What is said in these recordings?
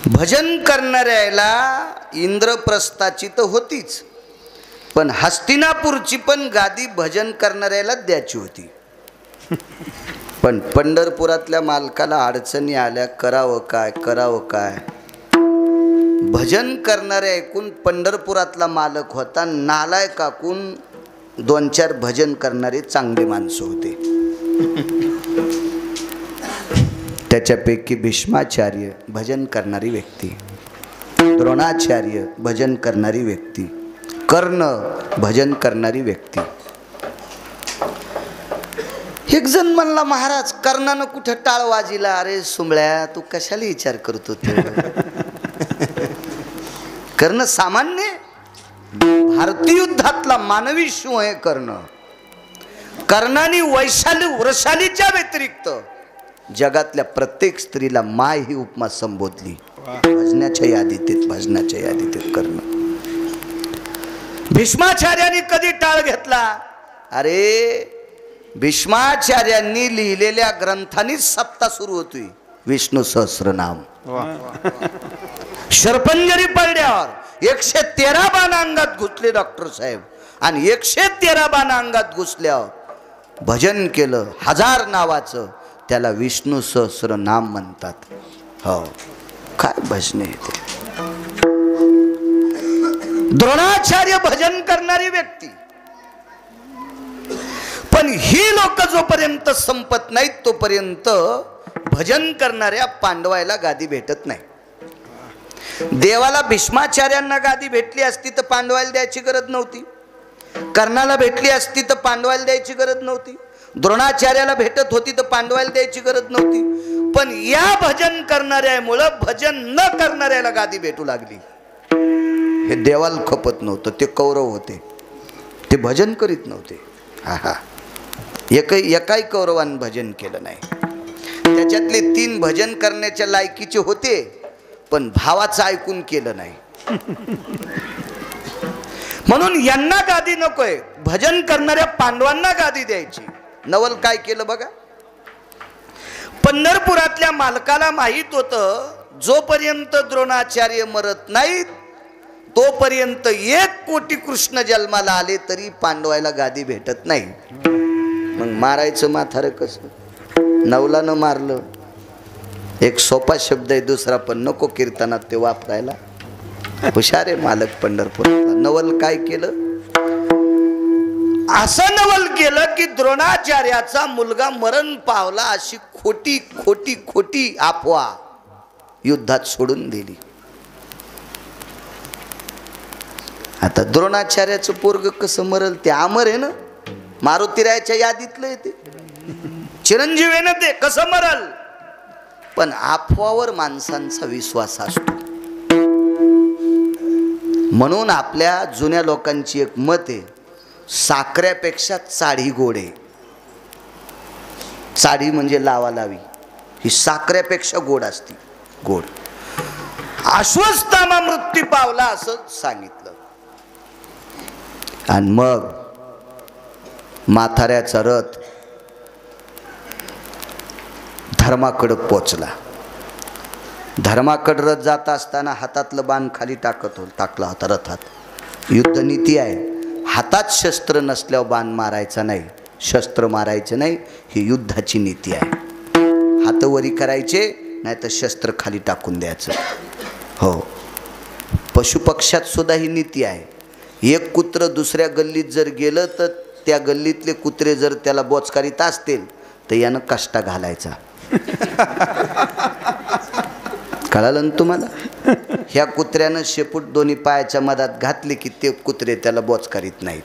भजन करणाऱ्याला इंद्रप्रस्थाची तर होतीच, पण हस्तिनापूरची पण गादी भजन करणाऱ्याला द्यायची होती. पण पंढरपुरातल्या मालकाला अडचणी आल्या, करावं काय करावं काय. भजन करणारे ऐकून पंढरपुरातला मालक होता, नालायक ऐकून 2-4 भजन करणारे चांगले माणसं होते. त्याच्यापैकी भीष्माचार्य भजन करणारी व्यक्ती, द्रोणाचार्य भजन करणारी व्यक्ती, कर्ण भजन करणारी व्यक्ती. एक जण म्हणला, महाराज कर्णानं कुठं टाळ वाजिला. अरे सुंबळ्या, तू कशाला विचार करतो? कर्ण सामान्य भारतीय युद्धातला मानवी शिव आहे कर्ण. कर्णाने वृषालीच्या व्यतिरिक्त जगातल्या प्रत्येक स्त्रीला माय ही उपमा संबोधली. भजनाच्या यादीत कर्ण. भीष्माचार्यांनी कधी टाळ घेतला? अरे भीष्माचार्यांनी लिहिलेल्या ग्रंथांनीच सप्ताह सुरू होती. विष्णू सहस्रनाम. शर्पंजरी पडल्यावर 113 बाण अंगात घुसले डॉक्टर साहेब, आणि 113 बाण अंगात घुसल्यावर भजन केलं 1000 नावाचं. त्याला विष्णू सहस्रनाम म्हणतात. हो, काय भजन आहे ते. द्रोणाचार्य भजन करणारी व्यक्ती. पण ही लोक जोपर्यंत संपत नाहीत तोपर्यंत भजन करणाऱ्या पांडवायला गादी भेटत नाही. देवाला भीष्माचार्यांना गादी भेटली असती तर पांडवायला द्यायची गरज नव्हती. कर्णाला भेटली असती तर पांडवायला द्यायची गरज नव्हती. द्रोणाचार्याला भेटत होती तर पांडवायला द्यायची गरज नव्हती. पण या भजन करणाऱ्यामुळे भजन न करणाऱ्याला गादी भेटू लागली. हे देवाला खपत नव्हतं. ते कौरव होते, ते भजन करीत नव्हते. हा, एकाही कौरवानं भजन केलं नाही. त्याच्यातले 3 भजन करण्याच्या लायकीचे होते, पण भावाचं ऐकून केलं नाही. म्हणून यांना गादी नकोय, भजन करणाऱ्या पांडवांना गादी द्यायची. नवल काय केलं बघा. पंढरपुरातल्या मालकाला माहित होतं, जोपर्यंत द्रोणाचार्य मरत नाहीत तोपर्यंत 1 कोटी कृष्ण जन्माला आले तरी पांडवायला गादी भेटत नाही. मग मारायचं म्हातारं कसं? नवलानं मारलं. एक सोपा शब्द आहे, दुसरा पण नको कीर्तनात ते वापरायला. हुशार आहे मालक पंढरपुरातला. नवल काय केलं? असं नवल केलं की द्रोणाचार्याचा मुलगा मरण पावला अशी खोटी खोटी खोटी अफवा युद्धात सोडून दिली. आता द्रोणाचार्याचं पोरग कसं मरल? ते अमर आहे ना, मारुतीरायाच्या यादीतलं आहे, ते चिरंजीव आहे ना, ते कसं मरल? पण अफवावर माणसांचा विश्वास असतो. म्हणून आपल्या जुन्या लोकांची एक मत आहे, साखऱ्यापेक्षा चाळी गोड आहे. चाळी म्हणजे लावालावी, ही साखऱ्यापेक्षा गोड असती. गोड. अश्वत्थामा मृत्यू पावला असं सांगितलं. आणि मग म्हाताऱ्याचा रथ धर्माकडे पोचला. धर्माकडे रथ जात असताना हातातलं बाण खाली टाकला होता रथात. युद्धनीती आहे, हातात शस्त्र नसल्यावर बाण मारायचा नाही, शस्त्र मारायचं नाही, ही युद्धाची नीती आहे. हात वरी करायचे, नाही तर शस्त्र खाली टाकून द्यायचं. हो, पशुपक्ष्यात सुद्धा ही नीती आहे. एक कुत्र दुसऱ्या गल्लीत जर गेलं तर त्या गल्लीतले कुत्रे जर त्याला बोचकारीत असतील तर यानं कष्टा घालायचा. कळालं ना तुम्हाला? ह्या कुत्र्यानं शेपूट दोन्ही पायाच्या मधात घातले की ते कुत्रे त्याला बोचकारीत नाहीत.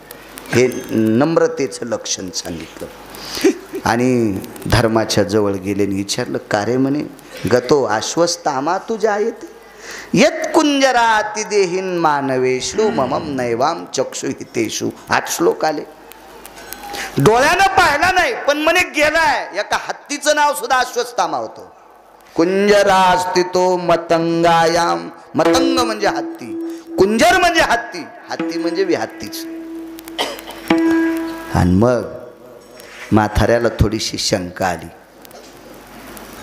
हे नम्रतेचं लक्षण सांगितलं. आणि धर्माच्या जवळ गेले आणि विचारलं, का रे? म्हणे, गतो आश्वस्तामा तुझ्या येते यत कुंजराति देहीन मानवेषु ममम नैवाम चक्षुहितेषु. 8 श्लोक आले. डोळ्यानं पाहिला नाही पण म्हणे गेलाय. एका हत्तीचं नाव सुद्धा अश्वत्थामा होतं. कुंजरास्थितो मतंगायाम. मतंग म्हणजे हत्ती, कुंजर म्हणजे हत्ती, हत्ती म्हणजे विहत्तीच. आणि मग म्हाताऱ्याला थोडीशी शंका आली.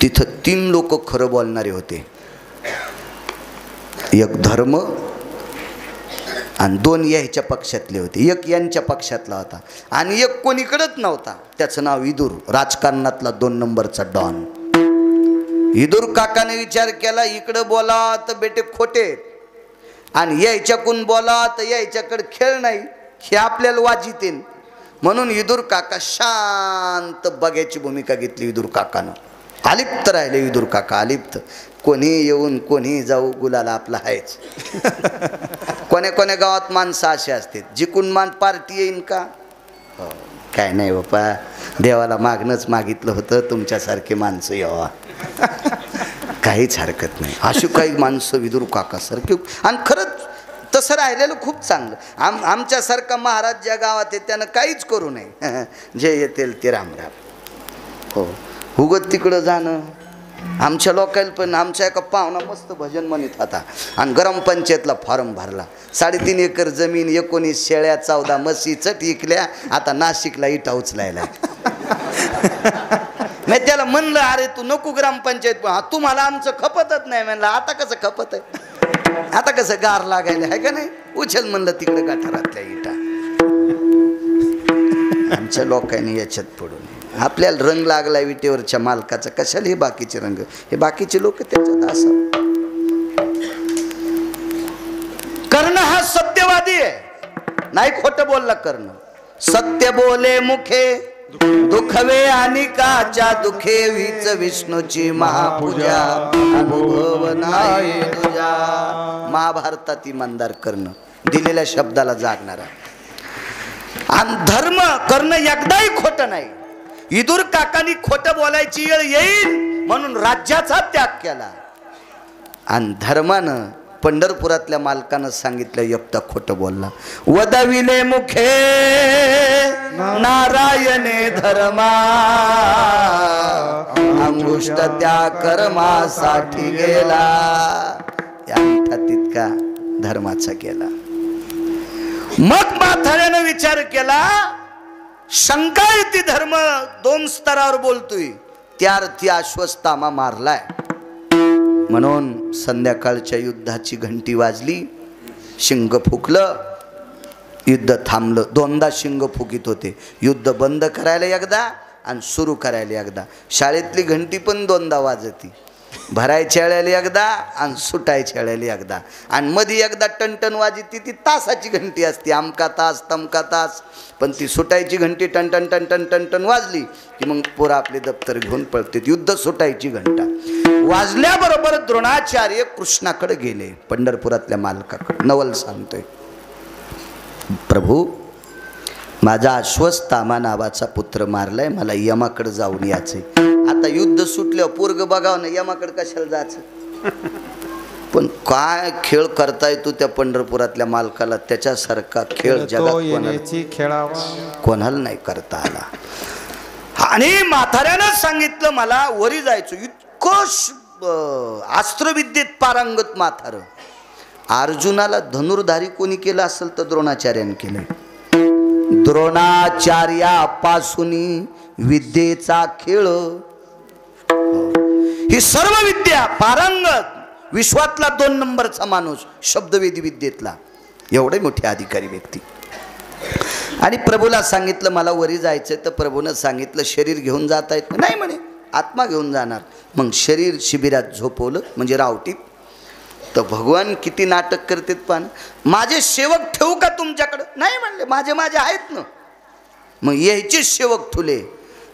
तिथं 3 लोक खरं बोलणारे होते. एक धर्म आणि दोन याच्या पक्षातले होते. एक यांच्या पक्षातला होता आणि एक कोणीकडेच नव्हता. त्याचं नाव विदुर, राजकारणातला 2 नंबरचा डॉन. विदुर काकाने विचार केला, इकडं बोला तर बेटे खोटे आणि याच्याकडून बोला तर याच्याकडे खेळ नाही, हे आपल्याला वाजितेन. म्हणून विदुर काका शांत बघायची भूमिका घेतली. विदुर काकानं अलिप्त राहिले. विदुर काका अलिप्त. कोणी येऊन कोणी जाऊ, गुलाला आपला आहेच. कोण्या कोण्या गावात माणसं असे असते, जिकून मान पार्टी येईन का? हो, काय नाही बाप्पा, देवाला मागणंच मागितलं होतं तुमच्यासारखे माणसं यावा. काहीच हरकत नाही. अशी काही माणसं विदुर काका सारखे. आणि खरंच तसं राहिलेलं खूप चांगलं. आमच्यासारखा महाराज ज्या गावात आहे त्यानं काहीच करू नये. जे येतील ते रामराम. हो, उगत तिकडं जाणं. आमच्या लोकांना पण आमच्या एका पाहुणा मस्त भजन म्हणत होता आणि ग्रामपंचायतला फॉर्म भरला. 3.5 एकर जमीन, 19 शेळ्या, 14 म्हशी चट इकल्या. आता नाशिकला इटा उचलायला. मी त्याला म्हणलं, अरे तू नको ग्रामपंचायत, तुम्हाला आमचं खपतच नाही. म्हणलं आता कसं खपत आहे, आता कसं गार लागायला आहे का नाही, उचल म्हणलं तिकडे गटारातल्या इटा. आमच्या लोकांनी याच्यात पडून आपल्याला रंग लागला विटेवरच्या मालकाचा, कशाला हे बाकीचे रंग, हे बाकीचे लोक त्याच्यात असं. कर्ण हा सत्यवादी आहे, नाही खोटं बोलला कर्ण. सत्य बोले मुखे दुखवे आणि काच्या दुखे, वीच विष्णूची महापूजा अनुभव नाही तुझा. महाभारतात इमानदार कर्ण, दिलेल्या शब्दाला जागणारा. आणि धर्म कर्ण एकदाही खोटं नाही. विदुर काकांनी खोटं बोलायची वेळ येईल म्हणून राज्याचा त्याग केला. आणि धर्मानं पंढरपुरातल्या मालकानं सांगितलं, एकटा खोटं बोलला. वदविले मुखे नारायणे धर्मा, अंगुष्ट त्या कर्मासाठी गेला. या तितका धर्माचा गेला. मग म्हाताऱ्यानं विचार केला, शंका येते, धर्म 2 स्तरावर बोलतोय. त्या अर्थी अश्वत्थामा मारलाय. म्हणून संध्याकाळच्या युद्धाची घंटी वाजली, शिंग फुकलं, युद्ध थांबलं. 2दा शिंग फुकीत होते. युद्ध बंद करायला एकदा आणि सुरू करायला एकदा. शाळेतली घंटी पण 2दा वाजती, भरायच्या वेळेला एकदा आणि सुटायच्या वेळेला एकदा. आणि मध्ये एकदा टनटन वाजती, ती तासाची घंटी असते, अमका तास तमका तास. पण ती सुटायची घंटी टनटन टनटन टनटन वाजली की मग पोरं आपले दप्तर घेऊन पळते. युद्ध सुटायची घंटा वाजल्याबरोबर द्रोणाचार्य कृष्णाकडे गेले, पंढरपुरातल्या मालकाकडे. नवल सांगतोय, प्रभू माझा अश्वत्थामा नावाचा पुत्र मारलाय, मला यमाकडे जाऊन यायचंय. आता युद्ध सुटल्यावर पोरग बघावं ना, यमाकडे कशाला जायचं. पण काय खेळ करताय तू त्या पंढरपुरातल्या मालकाला, त्याच्यासारखा खेळ जगात कोणाला नाही करता आला. आणि म्हाताऱ्यानं सांगितलं, मला वरी जायचं. इतकं अस्त्रविद्येत पारंगत म्हातारं. अर्जुनाला धनुर्धारी कोणी केलं असेल तर द्रोणाचार्याने केलं. द्रोणाचार्यापासून विद्येचा खेळ, ही सर्व विद्या पारंगत, विश्वातला 2 नंबरचा माणूस, शब्दवेदी विद्येतला, एवढे मोठे अधिकारी व्यक्ती. आणि प्रभूला सांगितलं मला वरी जायचं. तर प्रभूनं सांगितलं शरीर घेऊन जाता येत नाही म्हणे, आत्मा घेऊन जाणार. मग शरीर शिबिरात झोपवलं, म्हणजे रावटीत. तर भगवान किती नाटक करतात. पण माझे सेवक ठेवू का तुमच्याकडं? नाही म्हणले, माझे माझे आहेत ना. मग यायचे सेवक ठुले.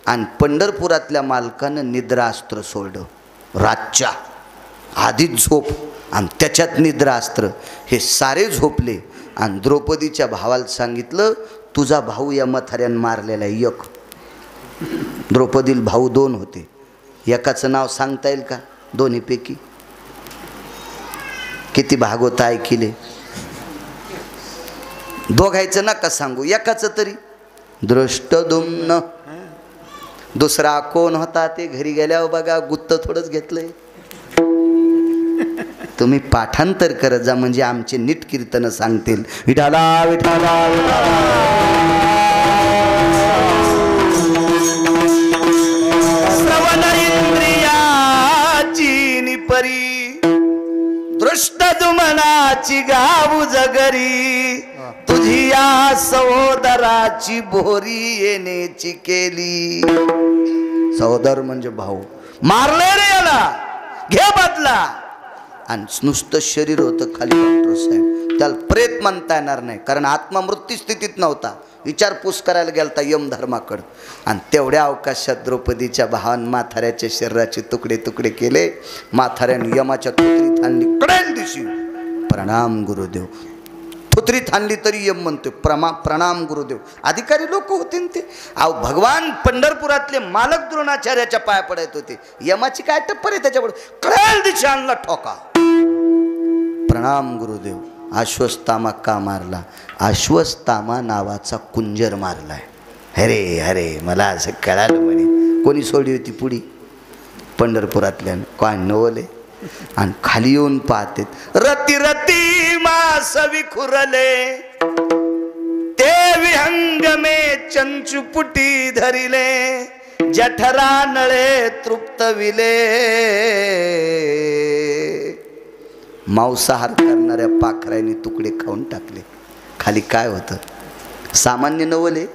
आणि पंढरपुरातल्या मालकानं निद्रास्त्र सोडलं. रातच्या आधीच झोप आणि त्याच्यात निद्रास्त्र, हे सारे झोपले. आणि द्रौपदीच्या भावाला सांगितलं, तुझा भाऊ या म्हाताऱ्यानं मारलेला एक. द्रौपदीला भाऊ 2 होते, एकाचं नाव सांगता येईल का? दोन्हीपैकी किती भागवत ऐकिले? दोघायचं नका सांगू, एकाचं तरी. दृष्टद्युम्न. दुसरा कोण होता ते घरी गेल्यावर बघा, गुत्त थोडंच घेतलंय. तुम्ही पाठांतर करत जा, म्हणजे आमचे नीट कीर्तन सांगतील. विठाला विठाला श्रवण इंद्रियाची निपरी. दृष्टद्युम्नाची गाऊ जगरी, तुझी या सहोदराची भोरी येण्याची केली. सहोदर म्हणजे भाऊ. मारले रे याला, घे बदला. आणि नुसतं शरीर होतं खाली. डॉक्टर साहेब त्याला प्रेत म्हणता येणार नाही, कारण आत्मा मृत्यू स्थितीत नव्हता. विचारपूस करायला गेलता यमधर्माकडं. आणि तेवढ्या अवकाशात द्रौपदीच्या भावान म्हाताऱ्याच्या शरीराचे तुकडे तुकडे केले. म्हाताऱ्याने यमाच्या थुत्रीत आणली. कडेल दिवशी प्रणाम गुरुदेव. थुत्रीत आणली तरी यम म्हणतोय प्रणाम गुरुदेव. अधिकारी लोक होते ते. अहो भगवान पंढरपुरातले मालक द्रोणाचार्याच्या पाया पडत होते. यमाची काय टप्पर आहे त्याच्यापुढे. कडेल दिवशी आणला ठोका. प्रणाम गुरुदेव. अश्वत्थामा का मारला? अश्वत्थामा नावाचा कुंजर मारलाय. अरे अरे मला असं कळालं म्हणे. कोणी सोडली होती पुढी? पंढरपुरातल्या काय नवले. आणि खाली येऊन पाहते, रती रती मास विखुरले, ते विहंग मे चंचुपुटी धरिले, जठरा नळे तृप्त विले. मांसाहार करणाऱ्या पाखरांनी तुकडे खाऊन टाकले. खाली काय होतं? सामान्य नवले,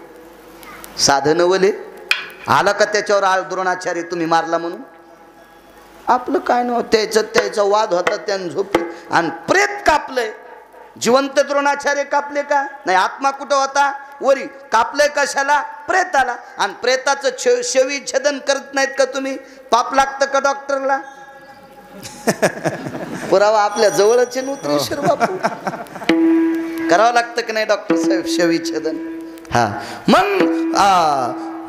साधं नवले. आला का त्याच्यावर द्रोणाचार्य तुम्ही मारला म्हणून? आपलं काय नव्हतं. त्याचा वाद होता त्यानं झोपी. आणि प्रेत कापलंय. जिवंत द्रोणाचार्य कापले का? नाही. आत्मा कुठं होता? वरी. कापलंय कशाला? प्रेताला. आणि प्रेताचं शवी छेदन करत नाहीत का तुम्ही? पाप लागतं का डॉक्टरला? पुरावा आपल्या जवळच नव्हतं बापू. करावं लागतं की नाही डॉक्टर साहेब शवी छेदन? हा. मग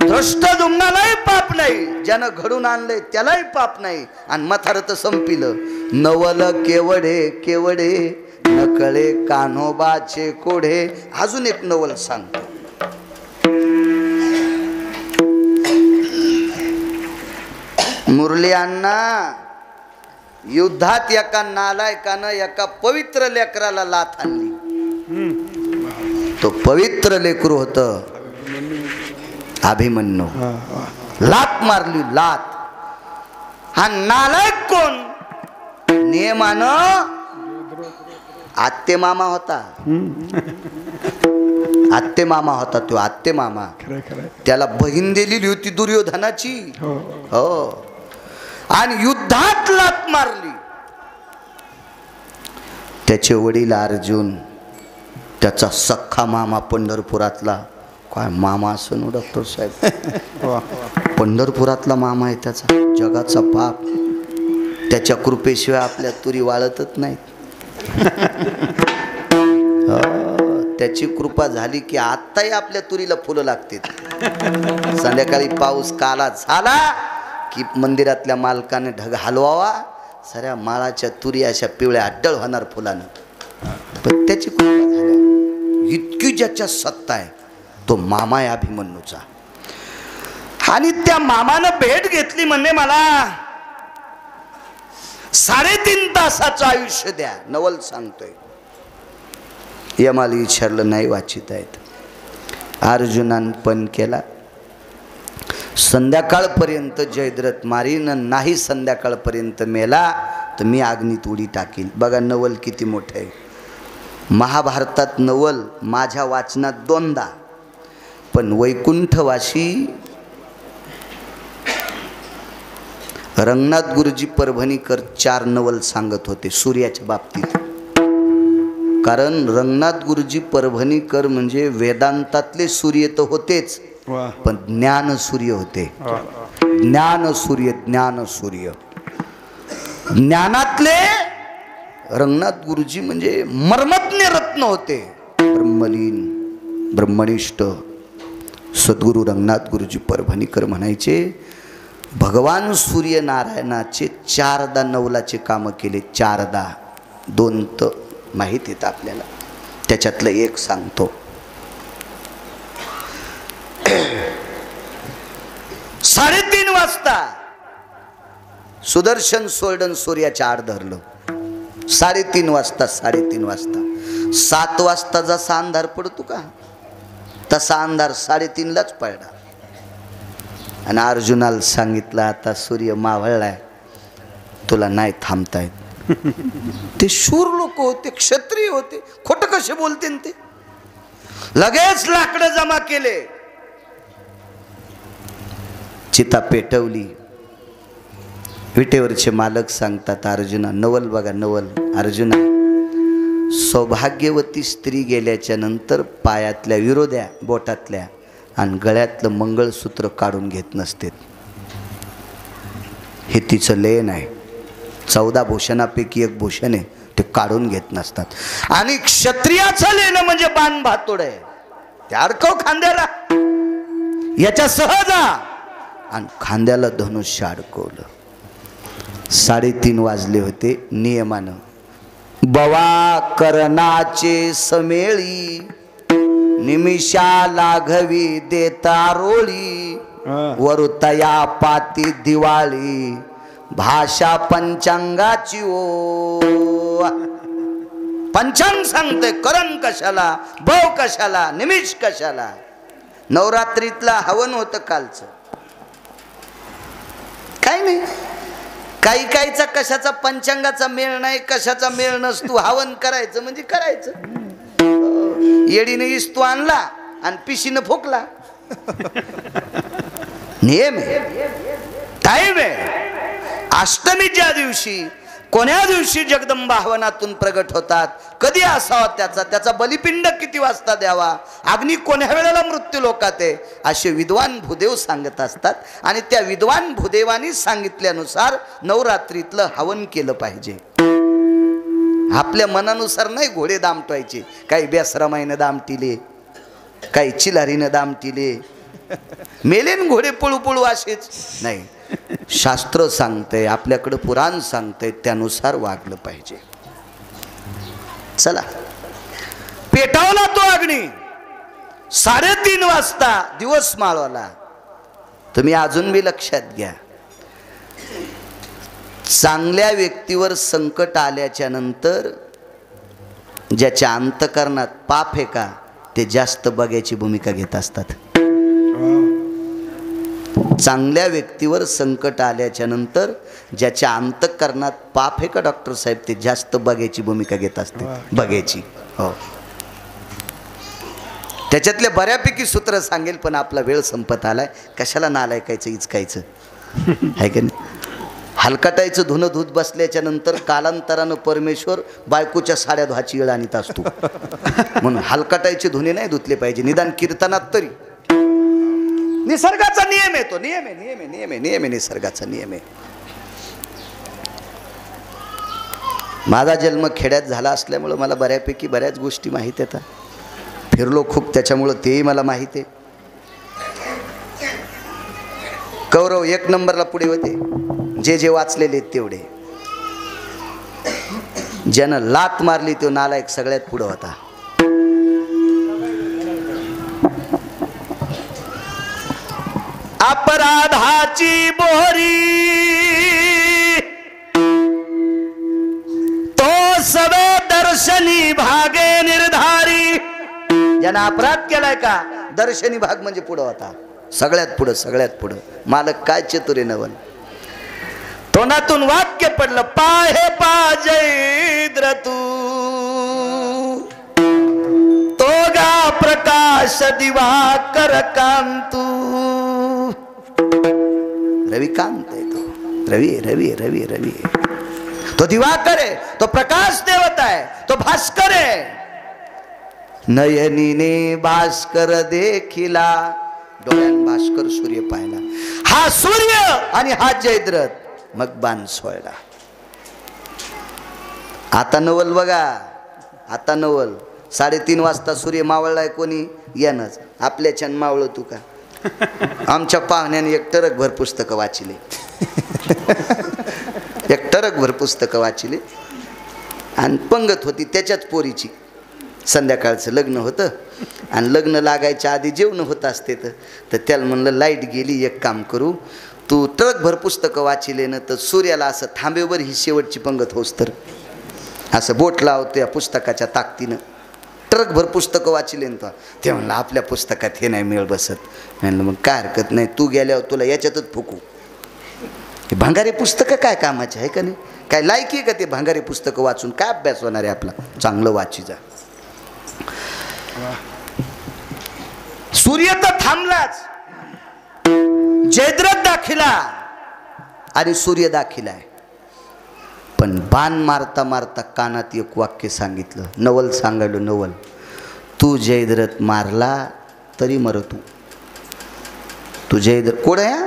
दृष्टद्युम्नालाही पाप नाही, ज्यानं घडून आणलंय त्यालाही पाप नाही. आणि म्हातारं तर संपिलं. नवल केवढे केवढे, नकळे कान्होबाचे कोढे. अजून एक नवल सांगतो. मुरली अण्णा, युद्धात एका नालायकानं एका पवित्र लेकराला लाथ आणली. तो पवित्र लेकरू होतं अभिमन्यू. लात मारली, लात. हा नालायक कोण? नियमानं आत्ते मामा होता. आत्ते मामा होता तो. आत्ते मामा. त्याला बहीण दिलेली होती दुर्योधनाची. हो. आणि युद्धात लात मारली. त्याचे वडील अर्जुन, त्याचा सख्खा मामा पंढरपुरातला. काय मामा असं ना डॉक्टर साहेब? पंढरपुरातला मामा आहे त्याचा. जगाचा बाप. त्याच्या कृपेशिवाय आपल्या तुरी वाळतच नाहीत. त्याची कृपा झाली की आत्ताही आपल्या तुरीला फुलं लागतील. संध्याकाळी पाऊस काला झाला की मंदिरातल्या मालकाने ढग हलवावा. साऱ्या माळाच्या तुरी अशा पिवळ्या अड्डळ होणार फुलानं. पण त्याची कृपा झाली. इतकी ज्याच्या सत्ता आहे तो मामा आहे अभिमन्यूचा. आणि त्या मामानं भेट घेतली म्हणजे मला 3.5 तासाचं आयुष्य द्या. नवल सांगतोय. यमाला विचारलं नाही वाचित आहेत. अर्जुनान पण केला. संध्याकाळपर्यंत जयद्रथ मारीन, नाही संध्याकाळपर्यंत मेला तर मी अग्नीत उडी टाकील. बघा नवल किती मोठं आहे. महाभारतात नवल माझ्या वाचनात 2दा, पण वैकुंठवासी रंगनाथ गुरुजी परभणीकर 4 नवल सांगत होते सूर्याच्या बाबतीत. कारण रंगनाथ गुरुजी परभणीकर म्हणजे वेदांतातले सूर्य तर होतेच, पण ज्ञान सूर्य होते. ज्ञान सूर्य, ज्ञान सूर्य. ज्ञानातले रंगनाथ गुरुजी म्हणजे मर्मज्ञ रत्न होते. ब्रह्मलीन, ब्रह्मनिष्ठ सद्गुरू रंगनाथ गुरुजी परभणीकर म्हणायचे, भगवान सूर्यनारायणाचे 4दा नवलाचे कामं केले. 4दा. 2 तर माहीत येतं आपल्याला. त्याच्यातलं एक सांगतो. 3:30 वाजता सुदर्शन सोडन सूर्याच्या आड धरलं. 3:30 वाजता. 3:30 वाजता. 7 वाजता जसा अंधार पडतो का तसा अंधार 3:30लाच पडला. आणि अर्जुनाला सांगितलं आता सूर्य मावळलाय, तुला नाही थांबता येत. ते शूर लोक होते, क्षत्रिय होते, खोटं कसे बोलते ते? लगेच लाकडं जमा केले, चिता पेटवली. विटेवरचे मालक सांगतात, अर्जुना, नवल बघा, नवल, अर्जुना, सौभाग्यवती स्त्री गेल्याच्या नंतर पायातल्या विरोध्या, बोटातल्या आणि गळ्यातलं मंगळसूत्र काढून घेत नसते. हे तिचं लेण आहे, 14 भूषणापैकी एक भूषण आहे, ते काढून घेत नसतात. आणि क्षत्रियाचं लेणं म्हणजे बाण भातोड आहे, ते अडकव खांद्याला, याच्या सहज आणि खांद्याला धनुष्य अडकवलं. 3:30 वाजले होते. नियमानं बवा करणाचे समेळी, निमिषा लाघवी देता रोळी, वरुतया पाती दिवाळी, भाषा पंचांगाची ओ. पंचांग सांगते, करण कशाला, भव कशाला, निमिष कशाला. नवरात्रीतला हवन होतं कालचं, काय नाही, काही काहीचा कशाचा पंचांगाचा मेळ नाही, कशाचा मेळ नसतो. हवन करायचं म्हणजे करायचं. येडीने इस्तू आणला आणि पिशीनं फुकला, नियम आहे, टाईम आहे. अष्टमीच्या दिवशी, कोण्या दिवशी जगदंबा हवनातून प्रगट होतात, कधी असावा त्याचा बलिपिंड किती वाजता द्यावा, अग्नी कोण्या वेळेला मृत्यू लोकात आहे, असे विद्वान भूदेव सांगत असतात. आणि त्या विद्वान भूदेवानी सांगितल्यानुसार नवरात्रीतलं हवन केलं पाहिजे. आपल्या मनानुसार नाही घोडे दामटवायचे, काही बेसरामाईनं दामटिले, काही चिलारीनं दामटिले, मेलेन घोडे पळू पळू असेच नाही. शास्त्र सांगतंय, आपल्याकडं पुराण सांगतंय, त्यानुसार वागलं पाहिजे. चला, पेटावला तो अग्नी. 3:30 वाजता दिवस माळवला. तुम्ही अजून बी लक्षात घ्या, चांगल्या व्यक्तीवर संकट आल्याच्या नंतर ज्याच्या अंतकरणात पाप आहे का, ते जास्त बघायची भूमिका घेत असतात. चांगल्या व्यक्तीवर संकट आल्याच्या नंतर ज्याच्या अंतकरणात पाप आहे का डॉक्टर साहेब, ते जास्त बघायची भूमिका घेत असते. बघायची, हो. त्याच्यातल्या बऱ्यापैकी सूत्र सांगेल, पण आपला वेळ संपत आलाय. कशाला नालायकायचं, इचकायचं आहे का नाही. हलकटायचं धुणं धुत बसल्याच्या नंतर कालांतरानं परमेश्वर बायकोच्या साड्या धुवायची वेळ आणत असतो. म्हणून हलकटायचे धुणे नाही धुतले पाहिजे, निदान कीर्तनात तरी. निसर्गाचा नियम आहे तो, नियम आहे, नियम आहे, नियम आहे, नियम आहे, निसर्गाचा नियम आहे. माझा जन्म खेड्यात झाला असल्यामुळं मला बऱ्यापैकी बऱ्याच गोष्टी माहीत आहेत. फिरलो खूप, त्याच्यामुळं तेही मला माहीत आहे. कौरव 1 नंबरला पुढे होते, जे वाचलेले तेवढे. ज्यानं लात मारली तो नालायक सगळ्यात पुढे होता. अपराधाची बोरी तो सवे दर्शनी भागे निर्धारी. ज्यानं अपराध केलाय का, दर्शनी भाग म्हणजे पुढं होता, सगळ्यात पुढं, सगळ्यात पुढं. मालक काय चतुरे नवल. तोंडातून वाक्य पडलं, पाहे पाजैद्र तू, तो गा प्रकाश दिवाकर कांतू. रविकांत आहे तो, रवी रवी रवी रवी. तो दिवाकर आहे, तो प्रकाश देवता आहे, तो भास्कर आहे. नयनीने भास्कर देखिला, डोळ्यान भास्कर सूर्य पाहिला. हा सूर्य आणि हा जयद्रथ, मग बाण सोडला. आता नवल बघा, आता नवल. 3:30 वाजता सूर्य मावळलाय, कोणी यानच आपल्या छान मावळ तू का. आमच्या पाहुण्याने 1 टरकभर पुस्तकं वाचिले, 1 टरकभर पुस्तकं वाचिले. आणि पंगत होती त्याच्याच पोरीची. संध्याकाळचं लग्न होतं आणि लग्न लागायच्या आधी जेवण होत असते. तर त्याला म्हणलं, लाईट गेली, एक काम करू, तू ट्रकभर पुस्तकं वाचिले ना, तर सूर्याला असं थांबेवर ही शेवटची पंगत होस तर असं बोट लावतो या पुस्तकाच्या ताकदीनं. ट्रकभर पुस्तकं वाचिले ना ते म्हणलं, आपल्या पुस्तकात हे नाही मेळ बसत. म्हणलं मग काय हरकत नाही, तू गेल्यावर तुला याच्यातच फुकू. भांगारे पुस्तकं काय कामाचे आहे का नाही? काय लायकी आहे का ते भांगारे पुस्तकं वाचून? काय अभ्यास होणार आहे आपला? चांगलं वाची जा. सूर्य तर थांबलाच, जयद्रथ दाखिला आणि सूर्य दाखिला आहे. पण बाण मारता मारता कानात एक वाक्य सांगितलं, नवल सांगायलो नवल, तू जयद्रथ मारला तरी मरतू. तू जयद्रथ कोड आहे,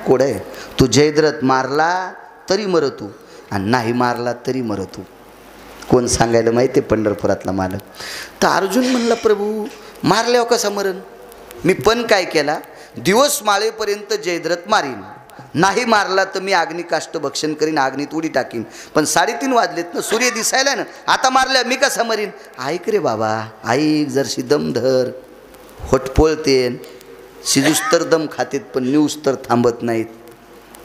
कोड आहे. तू जयद्रथ मारला तरी मरतू आणि नाही मारला तरी मरतू. कोण सांगायला माहिती आहे? पंढरपुरातला मालक. तर अर्जुन म्हणला, प्रभू मारल्यावर कसा मरण? मी पण काय केला, दिवस माळेपर्यंत जयद्रथ मारीन, नाही मारला तर मी अग्निकाष्ट भक्षण करीन, अग्नीत उडी टाकीन. पण 3:30 वाजलेत ना, सूर्य दिसायला ना, आता मारल्या मी कसा मरीन? ऐक रे बाबा, ऐक, जरशी दम धर. होटपोळतेन शिजूस्तर दम खातेत पण न्यूज तर थांबत नाहीत.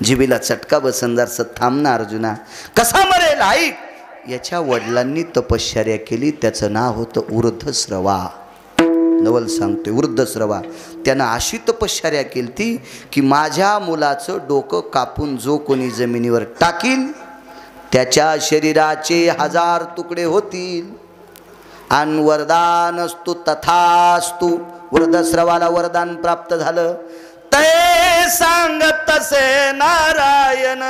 जिबीला चटका बसन, जरसं थांब ना अर्जुना. कसा मरेल ऐक. याच्या वडिलांनी तपश्चर्या केली, त्याचं नाव होतं ऊर्ध्वश्रवा. नवल सांगतोय ऊर्ध्वश्रवा. त्यानं अशी तपश्चर्या केली ती की माझ्या मुलाचं डोकं कापून जो कोणी जमिनीवर टाकील त्याच्या शरीराचे 1000 तुकडे होतील. आणि वरदान असतो तथास्तु. ऊर्ध्वश्रवाला वरदान प्राप्त झालं. ते सांगत तसे नारायण,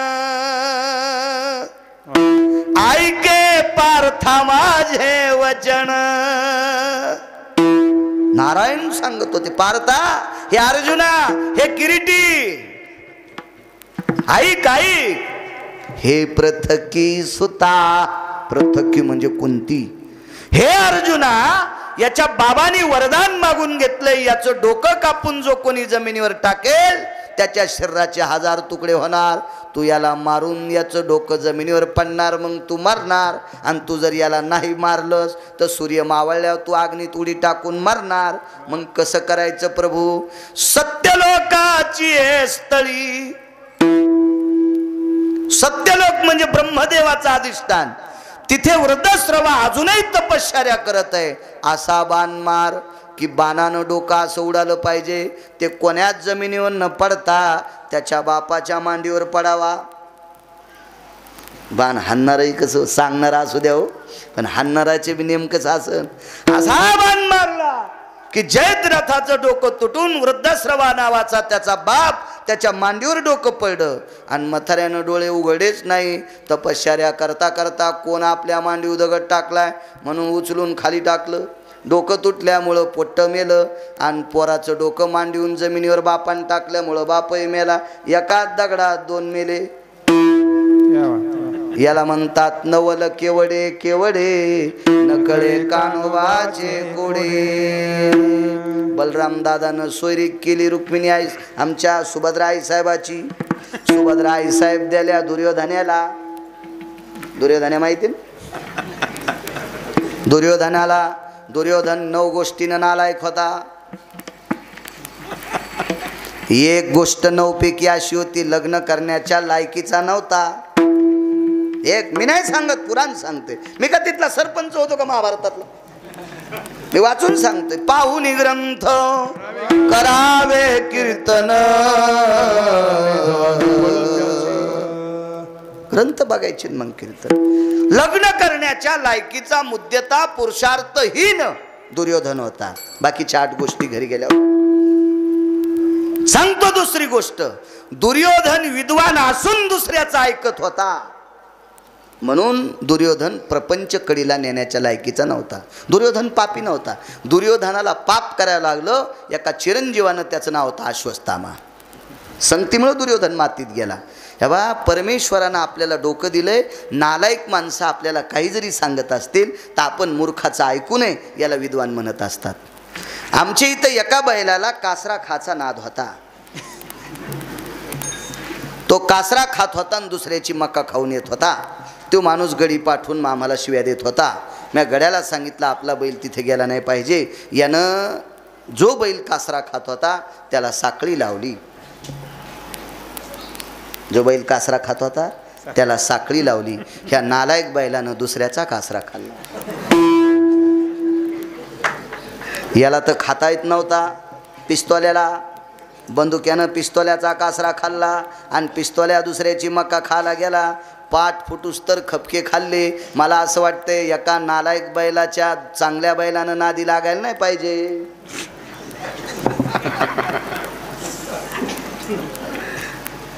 ऐके पार्था माझे वचन. नारायण सांगत होते, पार्था, हे अर्जुना, हे किरीटी, ऐक ऐक. हे पृथकी सुता, पृथकी म्हणजे कुंती. हे अर्जुना, याच्या बाबांनी वरदान मागून घेतलंय, याचं डोकं कापून जो कोणी जमिनीवर टाकेल त्याच्या शरीराचे 1000 तुकडे होणार. तू याला मारून याचं डोकं जमिनीवर पडणार, मग तू मरणार. आणि तू जर याला नाही मारलंस तर सूर्य मावळल्यावर तू अग्नीत उडी टाकून मरणार. मग कसं करायचं प्रभू? सत्यलोकाची हे स्थळी. सत्यलोक म्हणजे ब्रह्मदेवाचं अधिष्ठान. तिथे वृद्धश्रवा अजूनही तपश्चर्या करत आहे. असा बाण मार की बाणानं डोकं असं उडालं पाहिजे, ते कोण्याच जमिनीवर न पडता त्याच्या बापाच्या मांडीवर पडावा. बाण हाणणारही कसं सांगणारा असू द्या हो, पण हाणणाराचे बी नेमकंच असन. असा बाण मारला की जयद्रथाचं डोकं तुटून वृद्धश्रवा नावाचा त्याचा बाप त्याच्या मांडीवर डोकं पडलं. आणि म्हाताऱ्यानं डोळे उघडेच नाही. तपश्चर्या करता करता कोण आपल्या मांडीवर दगड टाकलाय म्हणून उचलून खाली टाकलं. डोकं तुटल्यामुळं पोट्ट मेलं. आणि पोराचं डोकं मांडीहून जमिनीवर बापान टाकल्यामुळं बापही मेला. एकाच दगडात 2 मेले. याला म्हणतात नवल केवडे केवडे, नकळे कानवाचे कोडे. बलराम दादानं सोयरी केली रुक्मिणी आई, आमच्या सुभद्रा आई साहेबाची. सुभद्रा आई साहेब द्याल्या दुर्योधनाला. दुर्योधना माहिती ना? दुर्योधनाला. दुर्योधन 9 गोष्टीनं नालायक होता. एक गोष्ट 9 पैकी अशी होती, लग्न करण्याच्या लायकीचा नव्हता. एक मी नाही सांगत, पुराण सांगते. मी का तिथला सरपंच होतो का महाभारतातला? मी वाचून सांगतोय. पाहुनी ग्रंथ करावे कीर्तन. ग्रंथ बघायचे मग कीर्तन. लग्न करण्याच्या लायकीचा मुद्देता पुरुषार्थहीन दुर्योधन होता. बाकीच्या 8 गोष्टी घरी गेल्यावर सांगतो. दुसरी गोष्ट, दुर्योधन विद्वान असून दुसऱ्याचा ऐकत होता. म्हणून दुर्योधन प्रपंच कडीला नेण्याच्या लायकीचा नव्हता. दुर्योधन पापी नव्हता. दुर्योधनाला पाप करायला लागलं. एका चिरंजीवानं त्याचं नाव होतं अश्वत्थामा. संगतीमुळे दुर्योधन मातीत गेला. हे बा, परमेश्वरानं आपल्याला डोकं दिलंय. नालायक माणसं आपल्याला काही जरी सांगत असतील तर आपण मूर्खाचं ऐकू नये, याला विद्वान म्हणत असतात. आमच्या इथं एका बैलाला कासरा खाचा नाद होता. तो कासरा खात होता आणि दुसऱ्याची मका खाऊन येत होता. तो माणूस गडी पाठवून आम्हाला शिव्या देत होता. मी गड्याला सांगितलं आपला बैल तिथे गेला नाही पाहिजे. यानं जो बैल कासरा खात होता त्याला साखळी लावली. जो बैल कासरा खात होता त्याला साखळी लावली. ह्या नालायक बैलानं दुसऱ्याचा कासरा खाल्ला. याला तर खाता येत नव्हता पिस्तोल्याला. बंदुक्यानं पिस्तोल्याचा कासरा खाल्ला आणि पिस्तोल्या दुसऱ्याची मका खायला गेला. पाठ फुटूस तर खपके खाल्ले. मला असं वाटतंय एका नालायक बैलाच्या चांगल्या बैलानं नादी लागायला नाही पाहिजे.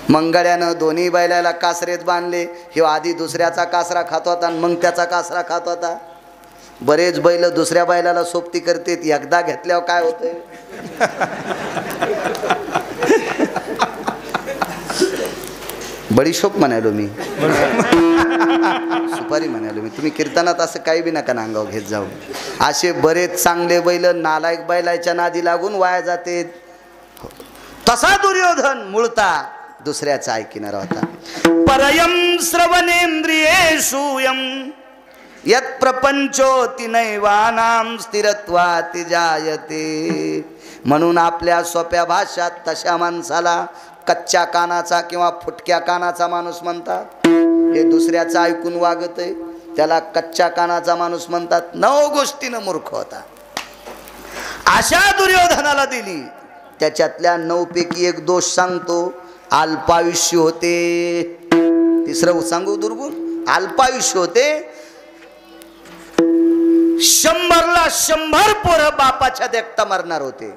मंगळ्यानं दोन्ही बैलाला कासरेत बांधले. हे आधी दुसऱ्याचा कासरा खात होता आणि मग त्याचा कासरा खात होता. बरेच बैल दुसऱ्या बैलाला सोबती करते, एकदा घेतल्यावर काय होतंय. बडीशोप म्हणालो मी, सुपारी म्हणालो मी. तुम्ही कीर्तनात असं काही बी नका नांगाव घेत जाऊ. असे बरेच चांगले बैल नालायक बैलाच्या नादी लागून वाया जाते. तसा दुर्योधन मूळता दुसऱ्याचा ऐकणार होता. परयम श्रवणेंद्रियेषु यम यत प्रपंचोति नैवानाम स्थिरत्वाति जायते. म्हणून आपल्या सोप्या भाषात तशा माणसाला कच्च्या कानाचा किंवा फुटक्या कानाचा माणूस म्हणतात. हे दुसऱ्याचं ऐकून वागत आहे त्याला कच्च्या कानाचा माणूस म्हणतात. 9 गोष्टीनं मूर्ख होता. अशा दुर्योधनाला दिली. त्याच्यातल्या 9 पैकी एक दोष सांगतो. अल्पायुष्य होते. तिसरं सांगू दुर्गुण. अल्पायुष्य होते. 100ला 100 पोरं बापाच्या देखता मरणार होते.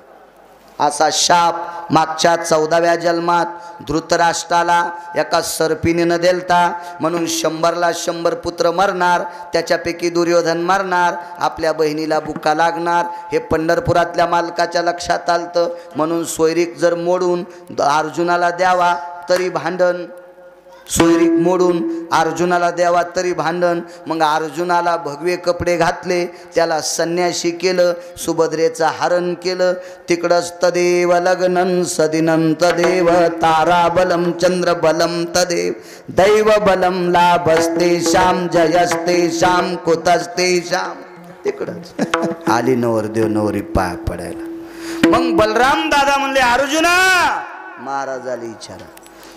असा शाप मागच्या 14व्या जन्मात धृतराष्ट्राला एका सर्पिणीनं दिलता. म्हणून 100ला 100 पुत्र मरणार. त्याच्यापैकी दुर्योधन मरणार. आपल्या बहिणीला बुक्का लागणार. हे पंढरपुरातल्या मालकाच्या लक्षात आलतं. म्हणून सोयरीक जर मोडून अर्जुनाला द्यावा तरी भांडण. सोयरीक मोडून अर्जुनाला द्यावा तरी भांडण. मग अर्जुनाला भगवे कपडे घातले. त्याला संन्याशी केलं. सुभद्रेचं हरण केलं. तिकडंच तदेव लग्नं सदिनं तदेव ताराबलं चंद्रबलं तदेव दैव बलं लाभस्ते श्याम जयस्ते श्याम कुतस्ते श्याम. तिकडंच आली नवरदेव नवरी पाय पडायला. मग बलराम दादा म्हणले अर्जुना महाराजाला विचारा.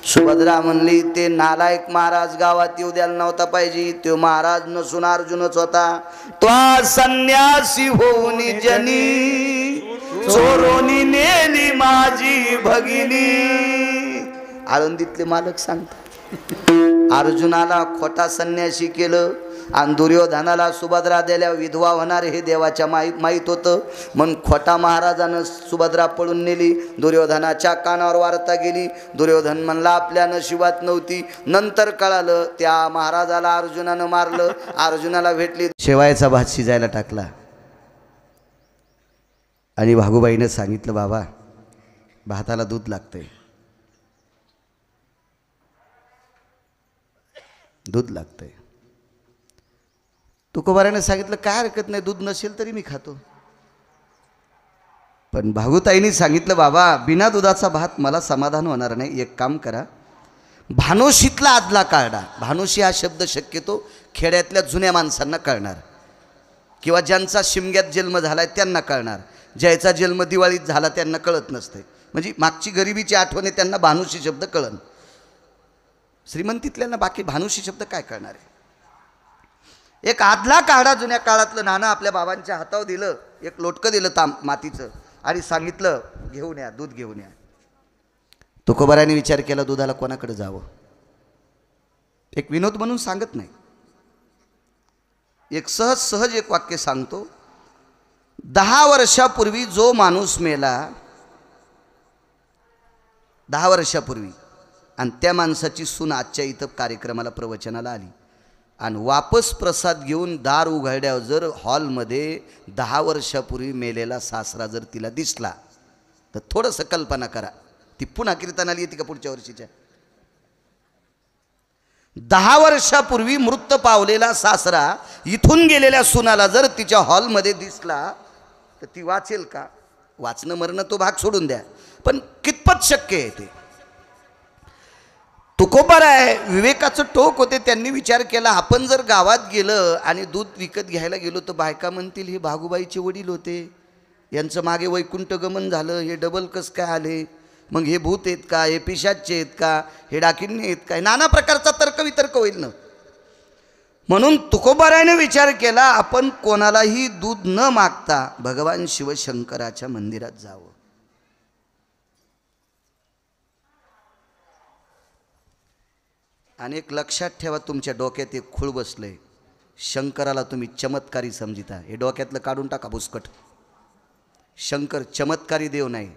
सुभद्रा म्हणली ते नालायक महाराज गावात येऊ द्यायला नव्हता पाहिजे. तो महाराज नसून अर्जुनच होता. तो संन्यासी होऊन जनी चोरोनी नेली माझी भगिनी. आळंदीतले मालक सांगतात अर्जुनाला खोटा संन्यासी केलं आणि दुर्योधनाला सुभद्रा दिल्या विधवा होणार हे देवाच्या माहीत होतं. म्हणून खोटा महाराजानं सुभद्रा पळून नेली. दुर्योधनाच्या कानावर वार्ता गेली. दुर्योधन म्हणला आपल्या नशिबात नव्हती. नंतर कळालं त्या महाराजाला अर्जुनानं मारलं. अर्जुनाला भेटली. शेवायचा भात शिजायला टाकला आणि भागूबाईनं सांगितलं बाबा भाताला दूध लागतंय. दूध लागतंय. तुकोबाराने सांगितलं काय हरकत नाही दूध नसेल तरी मी खातो. पण भागुताईंनी सांगितलं बाबा बिना दुधाचा भात मला समाधान होणार नाही. एक काम करा भानोशीतला आदला काढा. भानोशी हा शब्द शक्यतो खेड्यातल्या जुन्या माणसांना कळणार किंवा ज्यांचा शिमग्यात जन्म झालाय त्यांना कळणार. ज्याचा जन्म दिवाळीत झाला त्यांना कळत नसते. म्हणजे मागची गरिबीची आठवण आहे त्यांना भानुशी शब्द कळन. श्रीमंतीतल्यांना बाकी भानुशी शब्द काय कळणार आहे. एक आदला काढा जुन्या काळातलं नाणं आपल्या बाबांच्या हातावर दिलं. एक लोटकं दिलं मातीचं आणि सांगितलं घेऊन या दूध घेऊन या. तुकोबाराने विचार केला दुधाला कोणाकडे जावं. एक विनोद म्हणून सांगत नाही. एक सहज एक वाक्य सांगतो. 10 वर्षापूर्वी जो माणूस मेला 10 वर्षापूर्वी आणि त्या माणसाची सून आजच्या इथं कार्यक्रमाला प्रवचनाला आली आणि वापस प्रसाद घेऊन दार उघड्यावर जर हॉलमध्ये 10 वर्षापूर्वी मेलेला सासरा जर तिला दिसला तर थोडंसं कल्पना करा ती पुन्हा कीर्तनाला येते का पुढच्या वर्षीच्या. 10 वर्षापूर्वी मृत पावलेला सासरा इथून गेलेल्या सुनाला जर तिच्या हॉलमध्ये दिसला तर ती वाचेल का. वाचणं मरणं तो भाग सोडून द्या पण कितपत शक्य आहे ते. तुकोबार आहे विवेकाचं टोक होते. त्यांनी विचार केला आपण जर गावात गेलं आणि दूध विकत घ्यायला गेलो तर बायका म्हणतील हे भागूबाईचे वडील होते यांचं मागे वैकुंठ गमन झालं हे डबल कस काय आले. मग हे भूत आहेत का हे पिशाच्चे आहेत का हे डाकिन्य आहेत का. नाना प्रकारचा तर्कवितर्क होईल ना. म्हणून तुकोबारायने विचार केला आपण कोणालाही दूध न मागता भगवान शिवशंकराच्या मंदिरात जावं. आणि एक लक्षात ठेवा, तुमच्या डोक्यात एक खूळ बसलंय, शंकराला तुम्ही चमत्कारी समजिता. हे डोक्यातलं काढून टाका बुसकट. शंकर चमत्कारी देव नाही.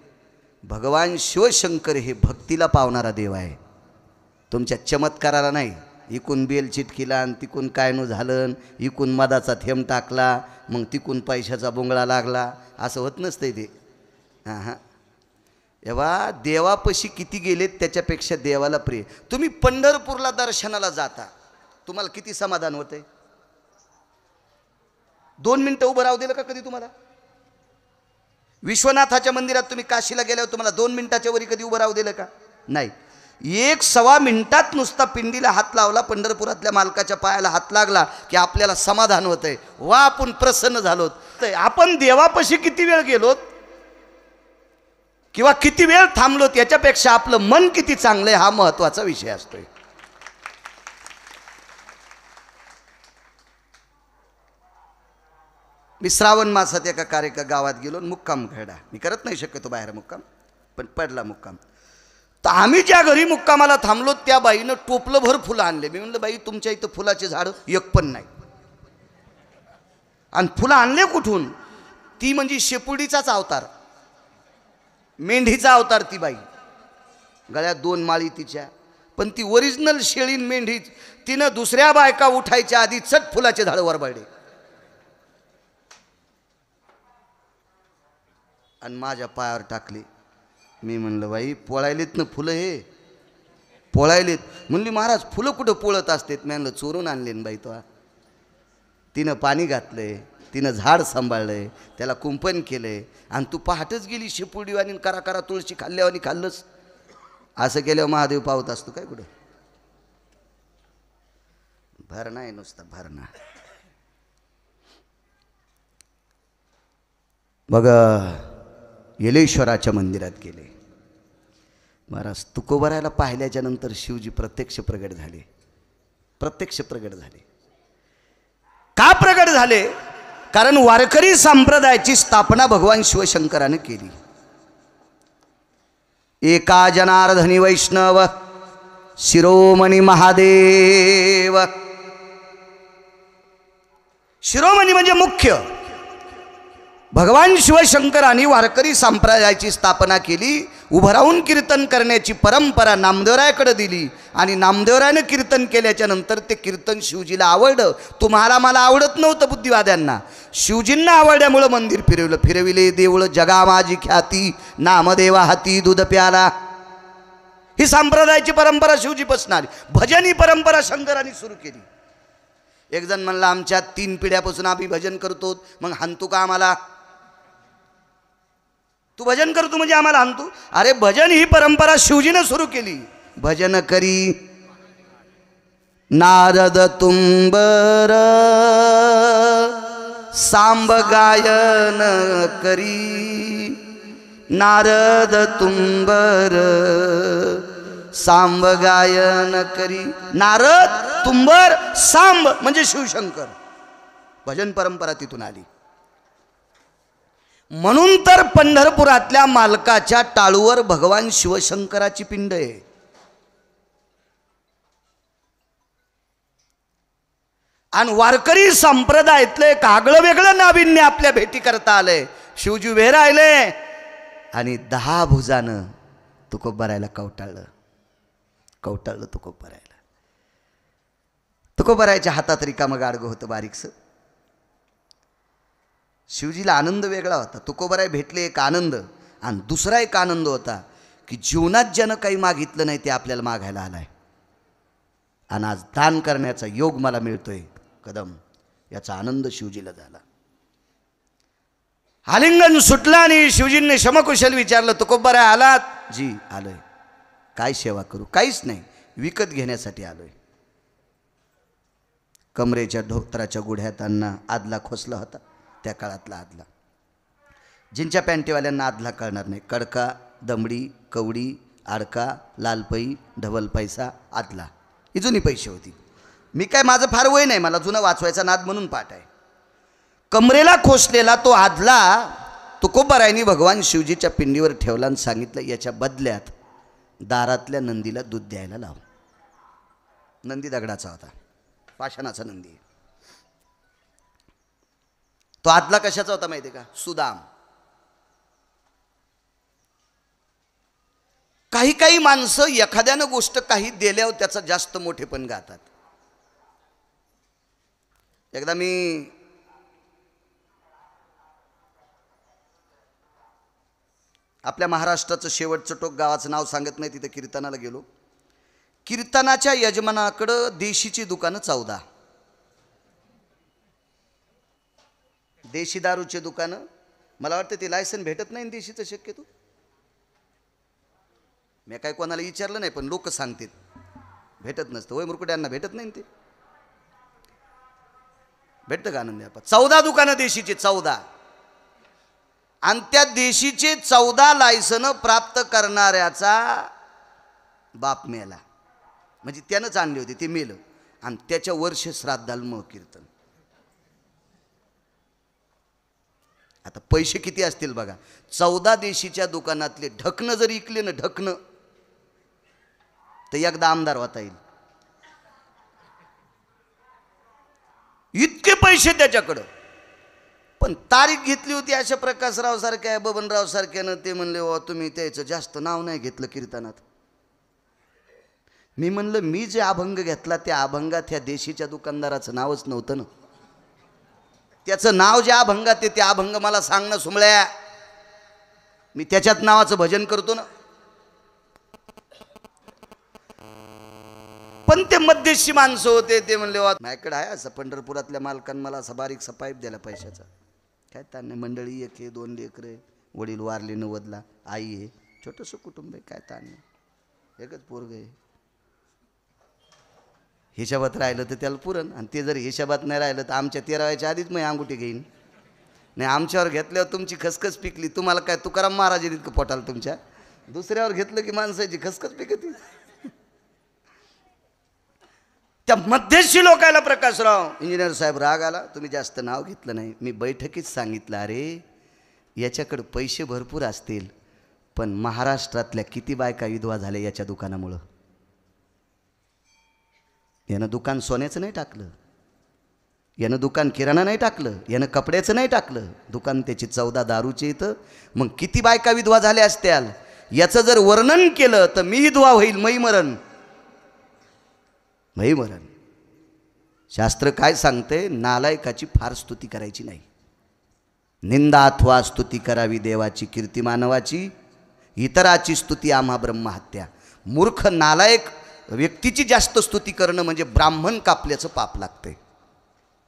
भगवान शिवशंकर हे भक्तीला पावणारा देव आहे, तुमच्या चमत्काराला नाही. इकून बेल चिटकीला आणि तिकून काय नो झालं, इकून मधाचा थेंब टाकला, मग तिकून पैशाचा बोंगळा लागला, असं होत नसतंय ते. हां हां. एव्हा देवापशी किती गेलेत त्याच्यापेक्षा देवाला प्रिय. तुम्ही पंढरपूरला दर्शनाला जाता, तुम्हाला किती समाधान होते? 2 मिनटं उभं राहू दिलं का कधी तुम्हाला? विश्वनाथाच्या मंदिरात तुम्ही काशीला गेल्यावर तुम्हाला 2 मिनिटाच्या वरी कधी उभं राहू दिलं का? नाही. 1-1.25 मिनिटात नुसता पिंडीला हात लावला, पंढरपुरातल्या मालकाच्या पायाला हात लागला की आपल्याला समाधान होतंय. वा, आपण प्रसन्न झालोत. आपण देवापाशी किती वेळ गेलोत किंवा किती वेळ थांबलोत याच्यापेक्षा आपलं मन किती चांगलं आहे हा महत्वाचा विषय असतोय. मी श्रावण मासात एका गावात गेलो, मुक्काम खेळा. मी करत नाही शक्यतो बाहेर मुक्काम, पण पडला मुक्काम. तर आम्ही ज्या घरी मुक्कामाला थांबलो त्या बाईनं टोपलं भर फुलं आणले. मी म्हणलं, बाई तुमच्या इथं फुलाचे झाड एक पण नाही, आणि फुलं आणले कुठून? ती म्हणजे शेपुडीचाच अवतार, मेंढीचा अवतार ती बाई. गळ्यात 2 माळी तिच्या, पण ती ओरिजिनल शेळीन मेंढी. तिनं दुसऱ्या बायका उठायच्या आधी चट फुलाचे झाड वरबडले आणि माझ्या पायावर टाकले. मी म्हणलं, बाई पोळायलेत ना फुलं, हे पोळायलेत. म्हणली, महाराज फुलं कुठं पोळत असतात? मी म्हणलं, चोरून आणले ना बाई. तो तिनं पाणी घातलंय, तिनं झाड सांभाळलंय, त्याला कुंपण केलंय, आणि तू पहाटच गेली शेपुडीवानी करा करा तुळशी खाल्ल्यावानी खाल्लंस. असं केल्यावर महादेव पावत असतो काय कुठं? भरणा आहे नुसता, भरणा. मग येलेश्वराच्या मंदिरात गेले. महाराज तुकोबरायला पाहिल्याच्या नंतर शिवजी प्रत्यक्ष प्रगट झाले. प्रत्यक्ष प्रगट झाले. का प्रगट झाले? कारण वारकरी संप्रदायाची स्थापना भगवान शिवशंकराने केली. एका जनार्दनी वैष्णव शिरोमणी महादेव. शिरोमणी म्हणजे मुख्य. भगवान शिवशंकरांनी वारकरी संप्रदायाची स्थापना केली. उभं राहून कीर्तन करण्याची परंपरा नामदेवरायाकडे दिली, आणि नामदेवरायाने कीर्तन केल्याच्या नंतर ते कीर्तन शिवजीला आवडलं. तुम्हाला मला आवडत नव्हतं बुद्धिवाद्यांना, शिवजींना आवडल्यामुळं मंदिर फिरविले देऊळ जगा माझी ख्याती, नामदेवा हाती दूध प्याला. ही संप्रदायाची परंपरा शिवजी बसणारी. भजन ही परंपरा शंकरांनी सुरू केली. एक जण म्हणला, आमच्या 3 पिढ्यापासून आम्ही भजन करतो, मग हाणतो का आम्हाला? तू भजन करतो म्हणजे आम्हाला हाणतो? अरे भजन ही परंपरा शिवजीने सुरू केली. भजन करी नारद तुंबर सांब गायन करी. नारद तुंबर सांब गायन करी. नारद तुंबर सांब म्हणजे शिवशंकर. भजन परंपरा तिथून आली. म्हणून तर पंढरपुरातल्या मालकाच्या टाळूवर भगवान शिवशंकराची पिंड आहे. आणि वारकरी संप्रदायातले एक आगळं वेगळं नाविन्य आपल्या भेटी करता आलंय. शिवजी उभे राहिले आणि 10 भुजानं तुकोबरायला कवटाळलं. तुकोबरायला. तुकोबरायच्या हातात रिकामं गाडगं होतं बारीकसं. शिवजीला आनंद वेगळा होता. तुकोबराय भेटले एक आनंद, आणि दुसरा एक आनंद होता की जीवनात ज्यानं काही मागितलं नाही ते आपल्याला मागायला आलाय, आणि आज दान करण्याचा योग मला मिळतोय कदम, याचा आनंद शिवजीला झाला. आलिंगन सुटला आणि शिवजींनी शमकुशल विचारलं, तुकोबराय आलात? जी आलोय. काय सेवा करू? काहीच नाही, विकत घेण्यासाठी आलोय. कमरेच्या धोत्राच्या गुढ्यात अण्णा आदला खोसला होता, त्या काळातला आदला. जिंच्या पॅन्टीवाल्यांना आदला कळणार नाही. कडका, दमडी, कवडी, आडका, लालपई, ढबल पैसा, आदला ही जुनी पैसे होती. मी काय, माझं फार वय नाही, मला जुनं वाचवायचा नाद म्हणून पाठ आहे. कमरेला खोसलेला तो आदला तुकोबरायांनी भगवान शिवजीच्या पिंडीवर ठेवला आणि सांगितलं, याच्या बदल्यात दारातल्या नंदीला दूध द्यायला लाव. नंदी दगडाचा होता, पाषाणाचा नंदी. तो आदला कशाचा होता माहिती आहे का? सुदाम. काही काही माणसं एखाद्यानं गोष्ट काही दिल्यावर त्याचा जास्त मोठेपण गातात. एकदा मी आपल्या महाराष्ट्राचं शेवटचं टोक, गावाचं नाव सांगत नाही, तिथे कीर्तनाला गेलो. कीर्तनाच्या यजमानाकडं देशीची दुकानं 14, देशी दारूचे दुकानं. मला वाटतं ते लायसन भेटत नाही देशीचं शक्यतो. मी काय कोणाला विचारलं नाही, पण लोक सांगतात भेटत नसतं. होय मुरकुट्यांना भेटत नाही ते. भेटतं का आनंदी आपण? 14 दुकानं देशीचे, 14. आणि त्या देशीचे 14 लायसन प्राप्त करणाऱ्याचा बाप मेला. म्हणजे त्यानंच आणली होती, ते मेलं. आणि त्याच्या वर्ष श्राद्धाला मग कीर्तन. आता पैसे किती असतील बघा. 14 देशीच्या दुकानातले ढकणं जर इकले ना, ढकणं, तर एकदा आमदार होता येईल. इतके पैसे त्याच्याकडं. पण तारीख घेतली होती अशा प्रकाशराव सारख्या, बबनराव सारख्यानं. ते म्हणले हो तुम्ही त्याचं जास्त नाव नाही घेतलं कीर्तनात. मी म्हणलं मी जे अभंग घेतला त्या अभंगात ह्या देशीच्या दुकानदाराचं नावच नव्हतं ना. त्याचं नाव जे अभंगात आहे ते अभंग मला सांग ना सुमळ्या, मी त्याच्यात नावाचं भजन करतो ना. पण ते मध्यस्थी माणसं होते. ते म्हणले माझ्याकडे आहे असं पंढरपुरातल्या मालकांना मला असा बारीकसा पाईप द्यायला पैशाचा. काय ताण नाही, मंडळी एक आहे, 2 लेकरं, वडील वारले 90ला, आई आहे, छोटंसं कुटुंब आहे, काय ताण नाही, एकच पोरग आहे. हिशाबात राहिलं तर त्याला पुरण. आणि ते जर हिशाबात नाही राहिलं तर आमच्या 13व्याच्या आधीच मग अंगुठी घेईन. नाही आमच्यावर घेतल्यावर तुमची खसखस पिकली. तुम्हाला काय तुकाराम महाराज इतकं पोटाला तुमच्या. दुसऱ्यावर घेतलं की माणसाची खसखस पिकती. त्या मध्यस्थी लोकायला प्रकाशराव इंजिनियर साहेब राग आला. तुम्ही जास्त नाव घेतलं नाही. मी बैठकीत सांगितलं अरे याच्याकडे पैसे भरपूर असतील, पण महाराष्ट्रातल्या किती बायका विधवा झाल्या याच्या दुकानामुळं. यानं दुकान सोन्याचं नाही टाकलं, यानं दुकान किराणा नाही टाकलं, यानं कपड्याचं नाही टाकलं, दुकान त्याची 14 दारूचे इथं. मग किती बायका विधवा झाल्या असत्याल. याचं जर वर्णन केलं तर मी विधवा होईल, मै मरण, मै मरण. शास्त्र काय सांगते? नालायकाची फार स्तुती करायची नाही. निंदा अथवा स्तुती करावी देवाची, कीर्ती मानवाची, इतराची स्तुती आम्हा ब्रह्महत्या. मूर्ख नालायक व्यक्तीची जास्त स्तुती करणं म्हणजे ब्राह्मण कापल्याचं पाप लागते.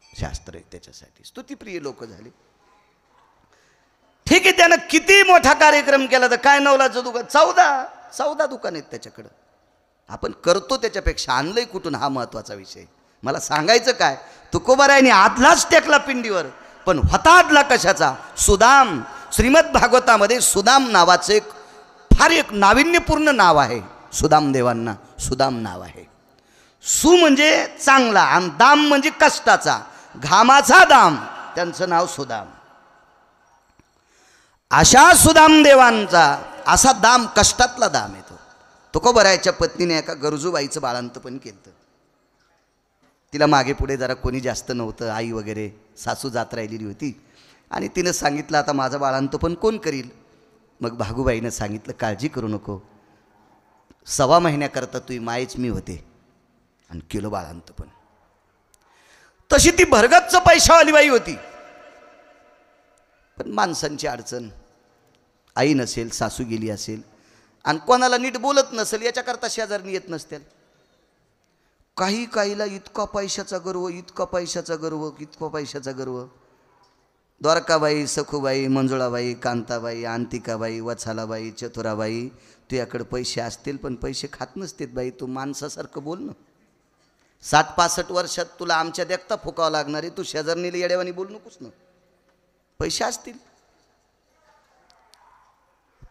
शास्त्र आहे त्याच्यासाठी. स्तुतीप्रिय लोक झाले. ठीक आहे, त्यानं किती मोठा कार्यक्रम केला तर काय, नवलाचं दुकान 14 दुकान आहेत त्याच्याकडं. आपण करतो त्याच्यापेक्षा आणलंय कुठून हा महत्वाचा विषय. मला सांगायचं काय, तुकोबारायांनी आदलाच टेकला पिंडीवर, पण होता आदला कशाचा? सुदाम. श्रीमद भागवतामध्ये सुदाम नावाचं एक नाविन्यपूर्ण नाव आहे. सुदाम देवांना सुदाम नाव आहे. सु म्हणजे चांगला आणि दाम म्हणजे कष्टाचा, घामाचा दाम, त्यांचं नाव सुदाम. अशा सुदाम देवांचा असा दाम, कष्टातला दाम येतो. तुकोबारायाच्या पत्नीने एका गरजूबाईचं बाळंतपण केलं. तिला मागे पुढे जरा कोणी जास्त नव्हतं, आई वगैरे, सासू जात राहिलेली होती. आणि तिनं सांगितलं आता माझं बाळंतपण कोण करील? मग भागूबाईनं सांगितलं काळजी करू नको, 1.25 महिन्याकरता तुझी मायच मी होते. आणि केलं बाळंतपण. तशी ती भरगच्च पैशावाली बाई होती. पण माणसांची अडचण, आई नसेल, सासू गेली असेल, आणि कोणाला नीट बोलत नसेल, याच्याकरता शेजारनी येत नसतील. काहीला इतका पैशाचा गर्व, इतका पैशाचा गर्व, इतका पैशाचा गर्व. द्वारकाबाई, सखूबाई, मंजुळाबाई, कांताबाई, अंतिकाबाई, वत्सालाबाई, चतुराबाई, तुझ्याकडे पैसे असतील पण पैसे खात नसतील बाई. तू माणसासारखं बोल ना. 60-65 वर्षात तुला आमच्या देखता फुकावं लागणार आहे. तू शेजारणीला येड्यावानी बोलू नकोस ना. पैसे असतील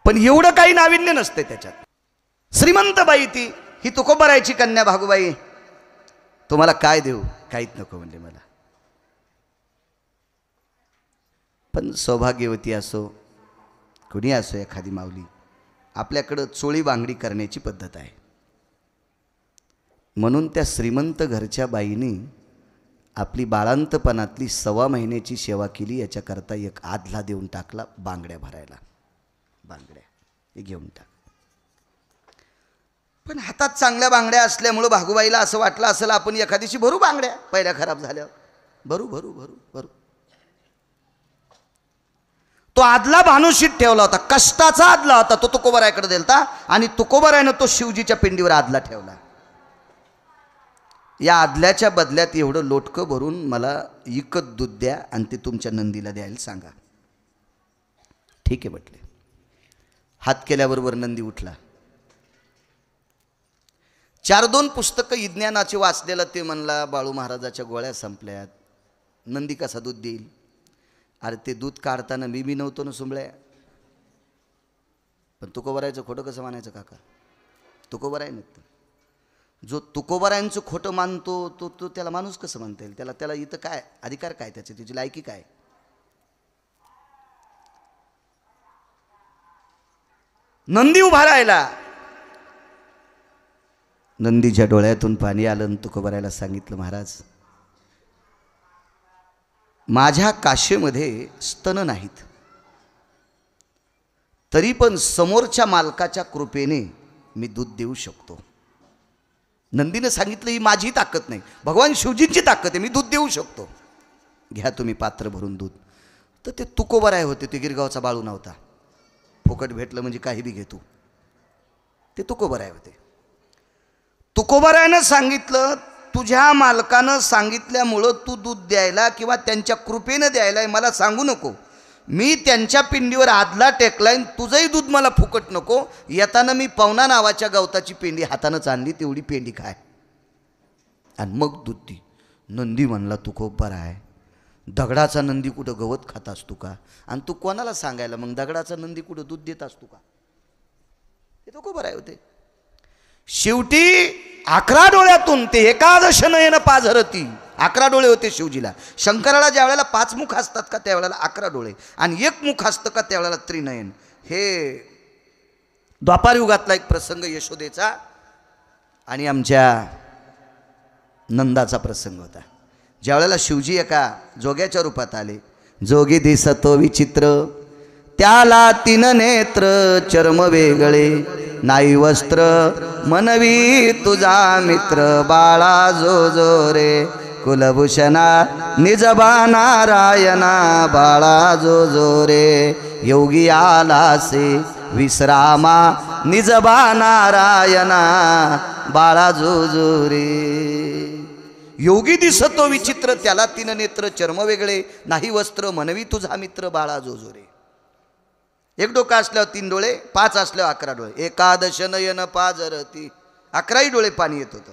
पण एवढं काही नाविन्य नसते त्याच्यात. श्रीमंत बाई ती, ही तुकोबारायची कन्या भागूबाई. तुम्हाला काय देऊ? काहीच नको म्हणजे मला. पण सौभाग्यवती असो, कुणी असो, एखादी माऊली, आपल्याकडं चोळी बांगडी करण्याची पद्धत आहे. म्हणून त्या श्रीमंत घरच्या बाईने आपली बाळांतपणातली 1.25 महिन्याची सेवा केली. याच्याकरता एक आदला देऊन टाकला बांगड्या भरायला. बांगड्या हे घेऊन टाक. पण हातात चांगल्या बांगड्या असल्यामुळं भागूबाईला असं वाटलं असेल आपण एखादीशी भरू बांगड्या, पहिल्या खराब झाल्यावर भरू भरू भरू भरू. तो आदला भानुशीत ठेवला होता, कष्टाचा आदला होता. तो तुकोबरायाकडे दिलता आणि तुकोबरायानं तो शिवजीच्या पिंडीवर आदला ठेवला. या आदल्याच्या बदल्यात एवढं लोटकं भरून मला इकत दूध द्या आणि ते तुमच्या नंदीला द्यायला सांगा. ठीक आहे म्हटले. हात केल्याबरोबर नंदी उठला. 4-2 पुस्तकं विज्ञानाचे वाचलेलं ते म्हणला बाळू महाराजाच्या गोळ्या संपल्यात, नंदी कसा दूध देईल. अरे ते दूध काढताना मी नव्हतो ना सुंबळ्या. पण तुकोबरायचं खोटं कसं मानायचं काका. तुकोबराय नव्हतं. जो तुकोबरायांचं खोटं मानतो तो त्याला माणूस कसं म्हणता येईल. त्याला इथं काय अधिकार काय, त्याची लायकी काय. नंदी उभा राहिला. नंदीच्या डोळ्यातून पाणी आलं आणि तुकोबरायला सांगितलं, महाराज माझ्या काशेमध्ये स्तन नाहीत, तरी पण समोरच्या मालकाच्या कृपेने मी दूध देऊ शकतो. नंदीने सांगितलं ही माझी ताकद नाही, भगवान शिवजींची ताकद आहे, मी दूध देऊ शकतो. घ्या तुम्ही पात्र भरून दूध. तर ते तुकोबराय होते, ते गिरगावचा बाळू नव्हता. फुकट भेटलं म्हणजे काही बी घेतो. ते तुकोबराय होते. तुकोबरायानं सांगितलं तुझ्या मालकानं सांगितल्यामुळं तू दूध द्यायला किंवा त्यांच्या कृपेनं द्यायला मला सांगू नको. मी त्यांच्या पिंडीवर आदला टेकलाय, तुझंही दूध मला फुकट नको. येताना मी पवना नावाच्या गवताची पेंडी हातानंच आणली, तेवढी पेंडी खाय आणि मग दूध दी. नंदी म्हणला तुकोबराय दगडाचा नंदी कुठं गवत खात असतो का, आणि तू कोणाला सांगायला मग दगडाचा नंदी कुठं दूध देत असतो का. ते तुकोबराय होते. शेवटी 11 डोळ्यातून ते 11 नयन पाझरती. 11 डोळे होते शिवजीला. शंकराला ज्या वेळेला 5 मुख असतात का त्यावेळेला 11 डोळे, आणि 1 मुख असतं का त्यावेळेला त्रिनयन. हे द्वापार युगातला एक प्रसंग यशोदेचा आणि आमच्या नंदाचा प्रसंग होता. ज्या वेळेला शिवजी एका जोग्याच्या रूपात आले. जोगी दिसतो विचित्र, त्याला 3 नेत्र, चर्म वेगळे नाही वस्त्र, मनवी तुझा मित्र बाळा जो रे, कुलभूषणा निजबा नारायणा बाळा जो रे, योगी आलासे विश्रामा निजबा नारायणा बाळा जो रे. योगी दिसतो विचित्र, त्याला 3 नेत्र, चर्म वेगळे नाही वस्त्र, मनवी तुझा मित्र बाळा जो रे. 1 डोका असल्यावर 3 डोळे, 5 असल्यावर 11 डोळे. 11 नयन पाझरती, 11ही डोळे पाणी येत होतं.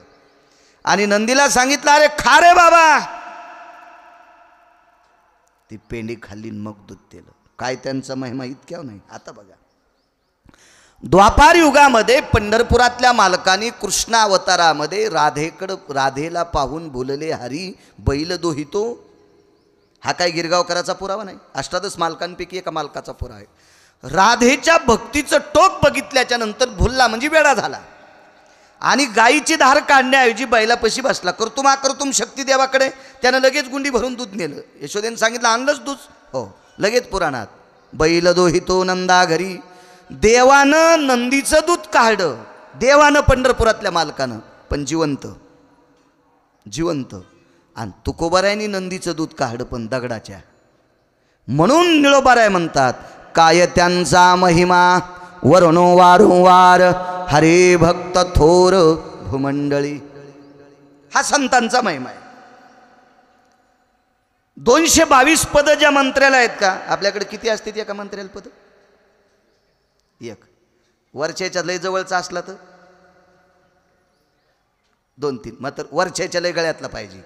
आणि नंदीला सांगितलं अरे खा रे बाबा. ती पेंडी खाल्ली मग दूध दिलं. काय त्यांचा महिमा इतक्या नाही. आता बघा द्वापार युगामध्ये पंढरपुरातल्या मालकानी कृष्ण अवतारामध्ये राधेला पाहून बोलले हरी बैल दोहितो. हा काय गिरगावकराचा पुरावा नाही, 18 मालकांपैकी एका मालकाचा पुरावा आहे. राधेच्या भक्तीचं टोक बघितल्याच्या नंतर भुलला म्हणजे वेडा झाला आणि गायीची धार काढण्याऐवजी बैलापाशी बसला. करतुम शक्ती देवाकडे. त्यानं लगेच गुंडी भरून दूध नेलं. यशोदेनं सांगितलं आणलंच दूध. हो, लगेच पुराणात बैल दोहितो नंदा घरी. देवानं नंदीचं दूध काढलं, देवानं पंढरपुरातल्या मालकानं, पण जिवंत. आणि तुकोबरायांनी नंदीचं दूध काढलं पण दगडाच्या. म्हणून निळोबाराय म्हणतात काय त्यांचा महिमा वरणो वारंवार, हरे भक्त थोर भूमंडळी. हा संतांचा महिमा आहे. 222 पद ज्या मंत्र्याला आहेत का, आपल्याकडे किती असते एका मंत्र्याला पद? 1. वरच्याच्या लय जवळचा असला तर 2-3, मात्र वरच्याच्या लय गळ्यातला पाहिजे.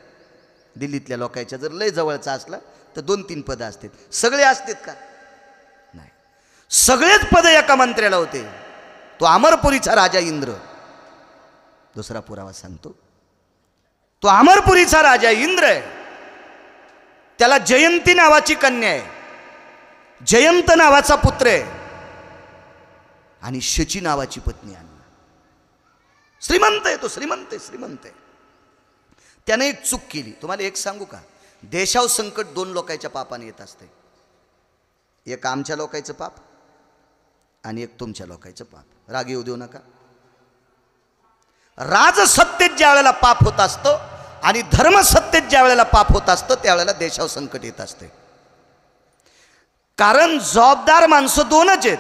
दिल्लीतल्या लोकांच्या जर लय जवळचा असला तर 2-3 पद असतात. सगळे असतात का? नाही. सगळेच पद एका मंत्र्याला होते. तो अमरपुरीचा राजा इंद्र. दुसरा पुरावा सांगतो. तो अमरपुरीचा राजा इंद्र आहे. त्याला जयंती नावाची कन्या आहे, जयंत नावाचा पुत्र आहे आणि शची नावाची पत्नी आहे. श्रीमंत आहे तो, श्रीमंत आहे, श्रीमंत आहे. त्याने एक चूक केली. तुम्हाला एक सांगू का, देशावर संकट दोन लोकांच्या पापाने येत असते. एक आमच्या लोकांचं पाप आणि एक तुमच्या लोकांचं पाप. राग येऊ देऊ नका. राजसत्तेत ज्या वेळेला पाप होत असतं आणि धर्मसत्तेत ज्या वेळेला पाप होत असतं त्यावेळेला देशावर संकट येत असते. कारण जबाबदार माणसं दोनच आहेत,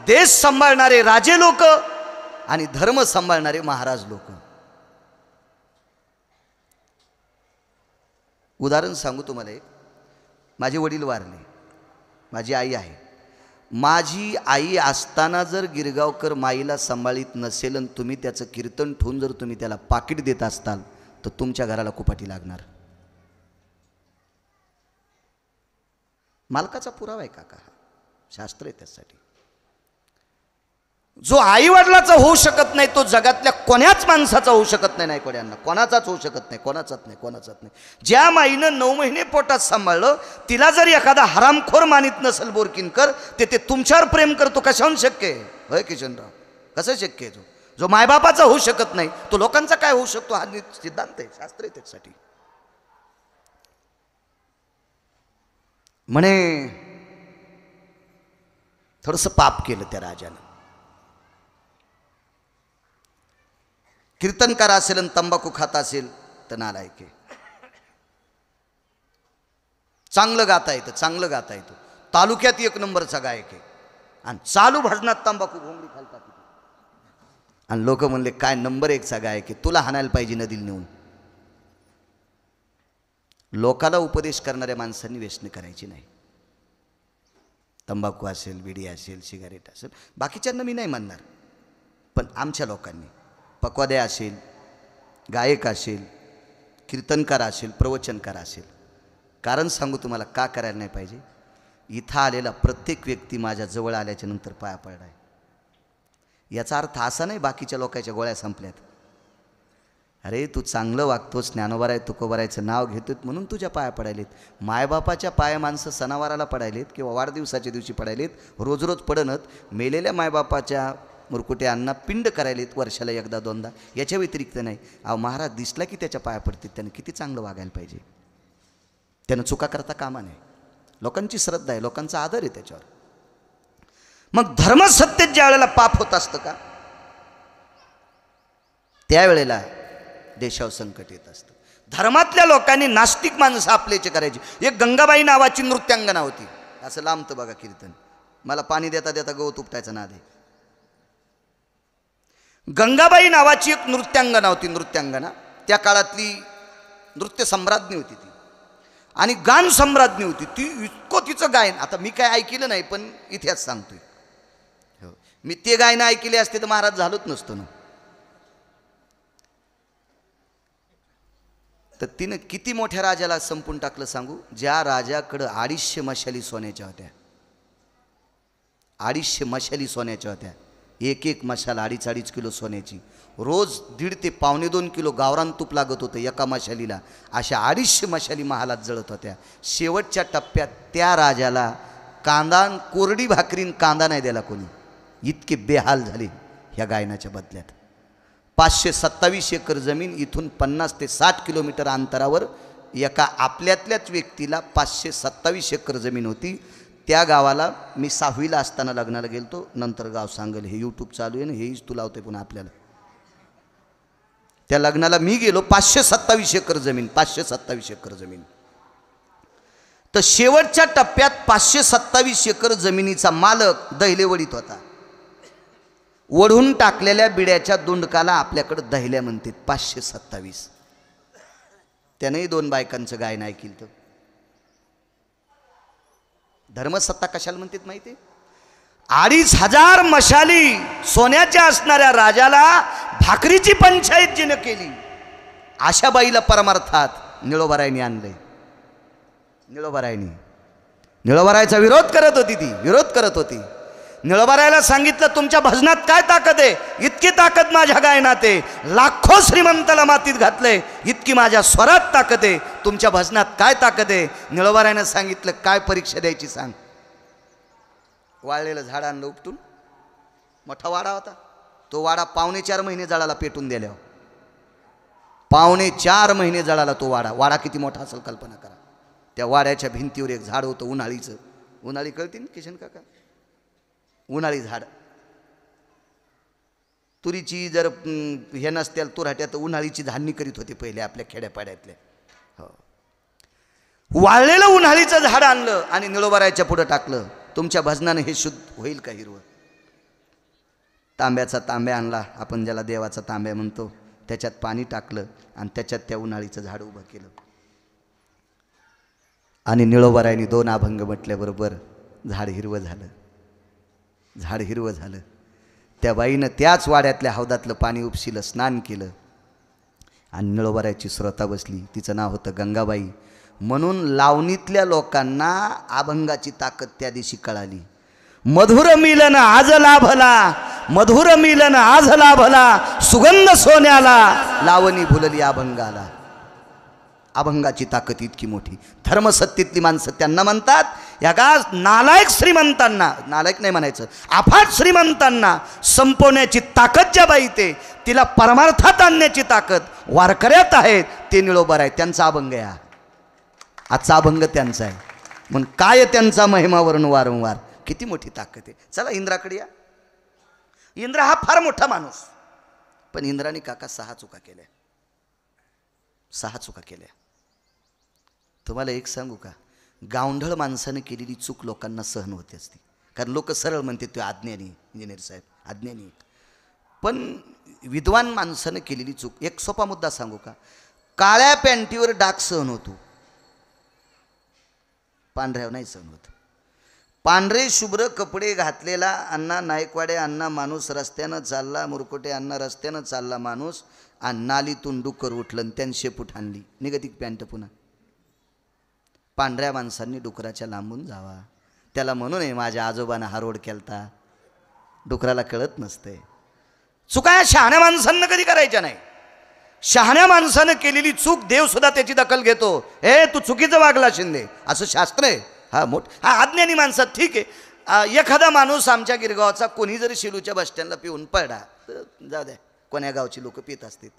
देश सांभाळणारे राजे लोक आणि धर्म सांभाळणारे महाराज लोक. उदाहरण सांगू तुम्हाला एक. माझे वडील वारले, माझी आई आहे. माझी आई असताना जर गिरगावकर माईला सांभाळीत नसेल आणि तुम्ही त्याचं कीर्तन ठेवून जर तुम्ही त्याला पाकिट देत असताल तर तुमच्या घराला कुपाटी लागणार. मालकाचा पुरावा आहे काका, शास्त्र आहे त्यासाठी. जो आई वडिलाचा होऊ शकत नाही तो जगातल्या कोणाच माणसाचा होऊ शकत नाही. कोणाला कोणाचाच होऊ शकत नाही, कोणाचाच नाही. ज्या माईनं 9 महिने पोटात सांभाळलं तिला जर एखादा हरामखोर मानित नसेल बोरकीनकर, ते तुमच्यावर प्रेम करतो कशाहून शक्य आहे? होय किशनराव, कसं शक्य आहे? जो मायबापाचा होऊ शकत नाही तो लोकांचा काय होऊ शकतो? हा सिद्धांत आहे, शास्त्र आहे त्यासाठी. म्हणे थोडंसं पाप केलं त्या राजानं. कीर्तनकार असेल आणि तंबाखू खात असेल तर नालायक आहे. चांगलं गाता येतं, तालुक्यात 1 नंबरचा गायक आहे आणि चालू भजनात तंबाखू घोंगडी खालतात आणि लोक म्हणले काय नंबर 1चा गायक आहे, तुला हाणायला पाहिजे नदीला नेऊन. लोकाला उपदेश करणाऱ्या माणसांनी व्यसने करायची नाही. तंबाखू असेल, बिडी असेल, सिगारेट असेल, बाकीच्यांना मी नाही म्हणणार, पण आमच्या लोकांनी पक्वाद्या असेल, गायक असेल, कीर्तनकार असेल, प्रवचनकार असेल. कारण सांगू तुम्हाला का करायला नाही पाहिजे. इथं आलेला प्रत्येक व्यक्ती माझ्या जवळ आल्याच्या नंतर पाया पडलाय. याचा अर्थ असा नाही बाकीच्या लोकांच्या गोळ्या संपल्यात. अरे तू चांगलं वागतोस, ज्ञानोबाराय तुकोबारायचं नाव घेतोत म्हणून तुझ्या पाया पडायलेत. मायबापाच्या पाया माणसं सणावाराला पडायलेत किंवा वाढदिवसाच्या दिवशी पडायलेत, रोज रोज पडणत. मेलेल्या मायबापाच्या मुरकुट्यांना पिंड करायलेत वर्षाला 1दा-2दा, याच्या व्यतिरिक्त नाही. अहो महाराज दिसला की त्याच्या पाया पडतील, त्यानं किती चांगलं वागायला पाहिजे. त्यानं चुका करता कामा नाही. लोकांची श्रद्धा आहे, लोकांचा आदर आहे त्याच्यावर. मग धर्मसत्तेत ज्या वेळेला पाप होत असतं का त्यावेळेला देशावर संकट येत असतं. धर्मातल्या लोकांनी नास्तिक माणसं आपल्याचे करायची. एक गंगाबाई नावाची नृत्यांगना होती. असं लांबतं बघा कीर्तन, मला पाणी देता देता गवत उपटायचा नाद आहे. गंगाबाई नावाची एक नृत्यांगना होती. नृत्यांगना त्या काळातली नृत्य सम्राज्ञी होती ती, आणि गान सम्राज्ञी होती ती. इतकं तिचं गायन, आता मी काय ऐकलं नाही पण इतिहास सांगतोय. हो, मी ते गायन ऐकले असते तर महाराज झालोच नसतो ना. तर तिनं किती मोठ्या राजाला संपून टाकलं सांगू. ज्या राजाकडं 250 मशाली सोन्याच्या होत्या, 250 मशाली सोन्याच्या होत्या, एक मशाल 2.5 किलो सोन्याची, रोज 1.5 ते 2.25 किलो गावरान तूप लागत होतं एका मशालीला. अशा 250 मशाली महालात जळत होत्या. शेवटच्या टप्प्यात त्या राजाला कांदा, कोरडी भाकरीन कांदा नाही द्यायला कोणी. इतके बेहाल झाले ह्या गायनाच्या बदल्यात. 527 एकर जमीन, इथून 50 ते 60 किलोमीटर अंतरावर एका आपल्यातल्याच व्यक्तीला 527 एकर जमीन होती. त्या गावाला मी 6वीला असताना लग्नाला गेलतो. नंतर गाव सांगेल, हे यूट्यूब चालू आहे ना, हेच तू लावते पुन्हा आपल्याला. त्या लग्नाला मी गेलो. 527 एकर जमीन, 527 एकर जमीन. तर शेवटच्या टप्प्यात 527 एकर जमिनीचा मालक दहिलेवडीत होता. वढून टाकलेल्या बिड्याच्या दुंडकाला आपल्याकडे दहिल्या म्हणतात. 527. त्यानेही 2 बायकांचं गायन ऐकलं. धर्मसत्ता कशाला म्हणतात माहिती आहे? 2,500 मशाली सोन्याच्या असणाऱ्या राजाला भाकरीची पंचायत जिनं केली, अशा बाईला परमार्थात निळोबारायनी आणलंय. निळोबारायचा विरोध करत होती. निळोबारायला सांगितलं तुमच्या भजनात काय ताकद आहे? इतकी ताकद माझ्या गायनात आहे. लाखो श्रीमंताला मातीत घातलंय, इतकी माझ्या स्वरात ताकद आहे. तुमच्या भजनात काय ताकद आहे? निळोबारायनं सांगितलं काय परीक्षा द्यायची सांग. वाळलेलं झाड आणलं उपटून, मोठा वाडा होता. तो वाडा 4.5 महिने जळाला पेटून दिल्यावर. 4.5 महिने जळाला तो वाडा. वाडा किती मोठा असेल कल्पना करा. त्या वाड्याच्या भिंतीवर एक झाड होतं उन्हाळीचं. उन्हाळी कळते ना किशन काका? उन्हाळी झाड. तुरीची जर हे नसत्याल तुराट्यात उन्हाळीची धान्य करीत होते पहिले आपल्या खेड्यापाड्यातल्या. हो, वाळलेलं उन्हाळीचं झाड आणलं आणि निळोबारायच्या पुढं टाकलं. तुमच्या भजनानं हे शुद्ध होईल का हिरवं? तांब्याचा तांब्या आणला, आपण ज्याला देवाचा तांब्या म्हणतो, त्याच्यात पाणी टाकलं आणि त्याच्यात त्या उन्हाळीचं झाड उभं केलं आणि निळोबारायनी 2 अभंग म्हटल्याबरोबर झाड हिरवं झालं. झाड हिरवं झालं. त्या बाईनं त्याच वाड्यातल्या हौदातलं पाणी उपशिलं, स्नान केलं आणि निळोबारायची श्रोता बसली. तिचं नाव होतं गंगाबाई. म्हणून लावणीतल्या लोकांना अभंगाची ताकद त्या दिवशी कळाली. मधुर मिलन आज लाभला, मधुर मिलन आज लाभला, सुगंध सोन्याला लावणी फुलली अभंगाला. अभंगाची ताकद इतकी मोठी. धर्मसत्तेतली माणसं त्यांना म्हणतात, या का नालायक श्रीमंतांना, नालायक नाही म्हणायचं, अफाट श्रीमंतांना संपवण्याची ताकद ज्या बाईते, तिला परमार्थात आणण्याची ताकद वारकऱ्यात आहेत. ते निळोबार आहे, त्यांचा अभंग आहे. आजचा अभंग त्यांचा आहे. म्हणून काय त्यांचा महिमावरून वारंवार किती मोठी ताकद आहे. चला इंद्राकडे या. इंद्र हा फार मोठा माणूस, पण इंद्राने काका 6 चुका केल्या. 6 चुका केल्या. तुम्हाला एक सांगू का, गावंढळ माणसाने केलेली चूक लोकांना सहन होते असते. कारण लोक सरळ म्हणते तो अज्ञानी, इंजिनियर साहेब अज्ञानी. पण विद्वान माणसाने केलेली चूक, एक सोपा मुद्दा सांगू का, काळ्या पॅन्टीवर डाग सहन होतो, पांढऱ्यावर नाही सहन होत. पांढरे शुभ्र कपडे घातलेला अण्णा नायकवाडे अण्णा माणूस रस्त्यानं चालला, मुरकुटे अण्णा रस्त्यानं चालला माणूस, आणि नालीतून डुक्कर उठलं त्यानं शेपूट आणली, निगती पॅन्ट पुन्हा. पांढऱ्या माणसांनी डुकराच्या लांबून जावा. त्याला म्हणू नये माझ्या आजोबानं हा रोड केलता. डुकराला कळत नसते. चुका या शहाण्या माणसांना कधी करायच्या नाही. शहाण्या माणसानं केलेली चूक देव सुद्धा त्याची दखल घेतो. हे तू चुकीचं वागला शिंदे, असं शास्त्र आहे. हा अज्ञानी माणसात ठीक आहे. एखादा माणूस आमच्या गिरगावचा कोणी जरी शिलूच्या बसस्टँडला पिऊन पडला, जाऊ द्या, कोण्या गावची लोक पित असतील.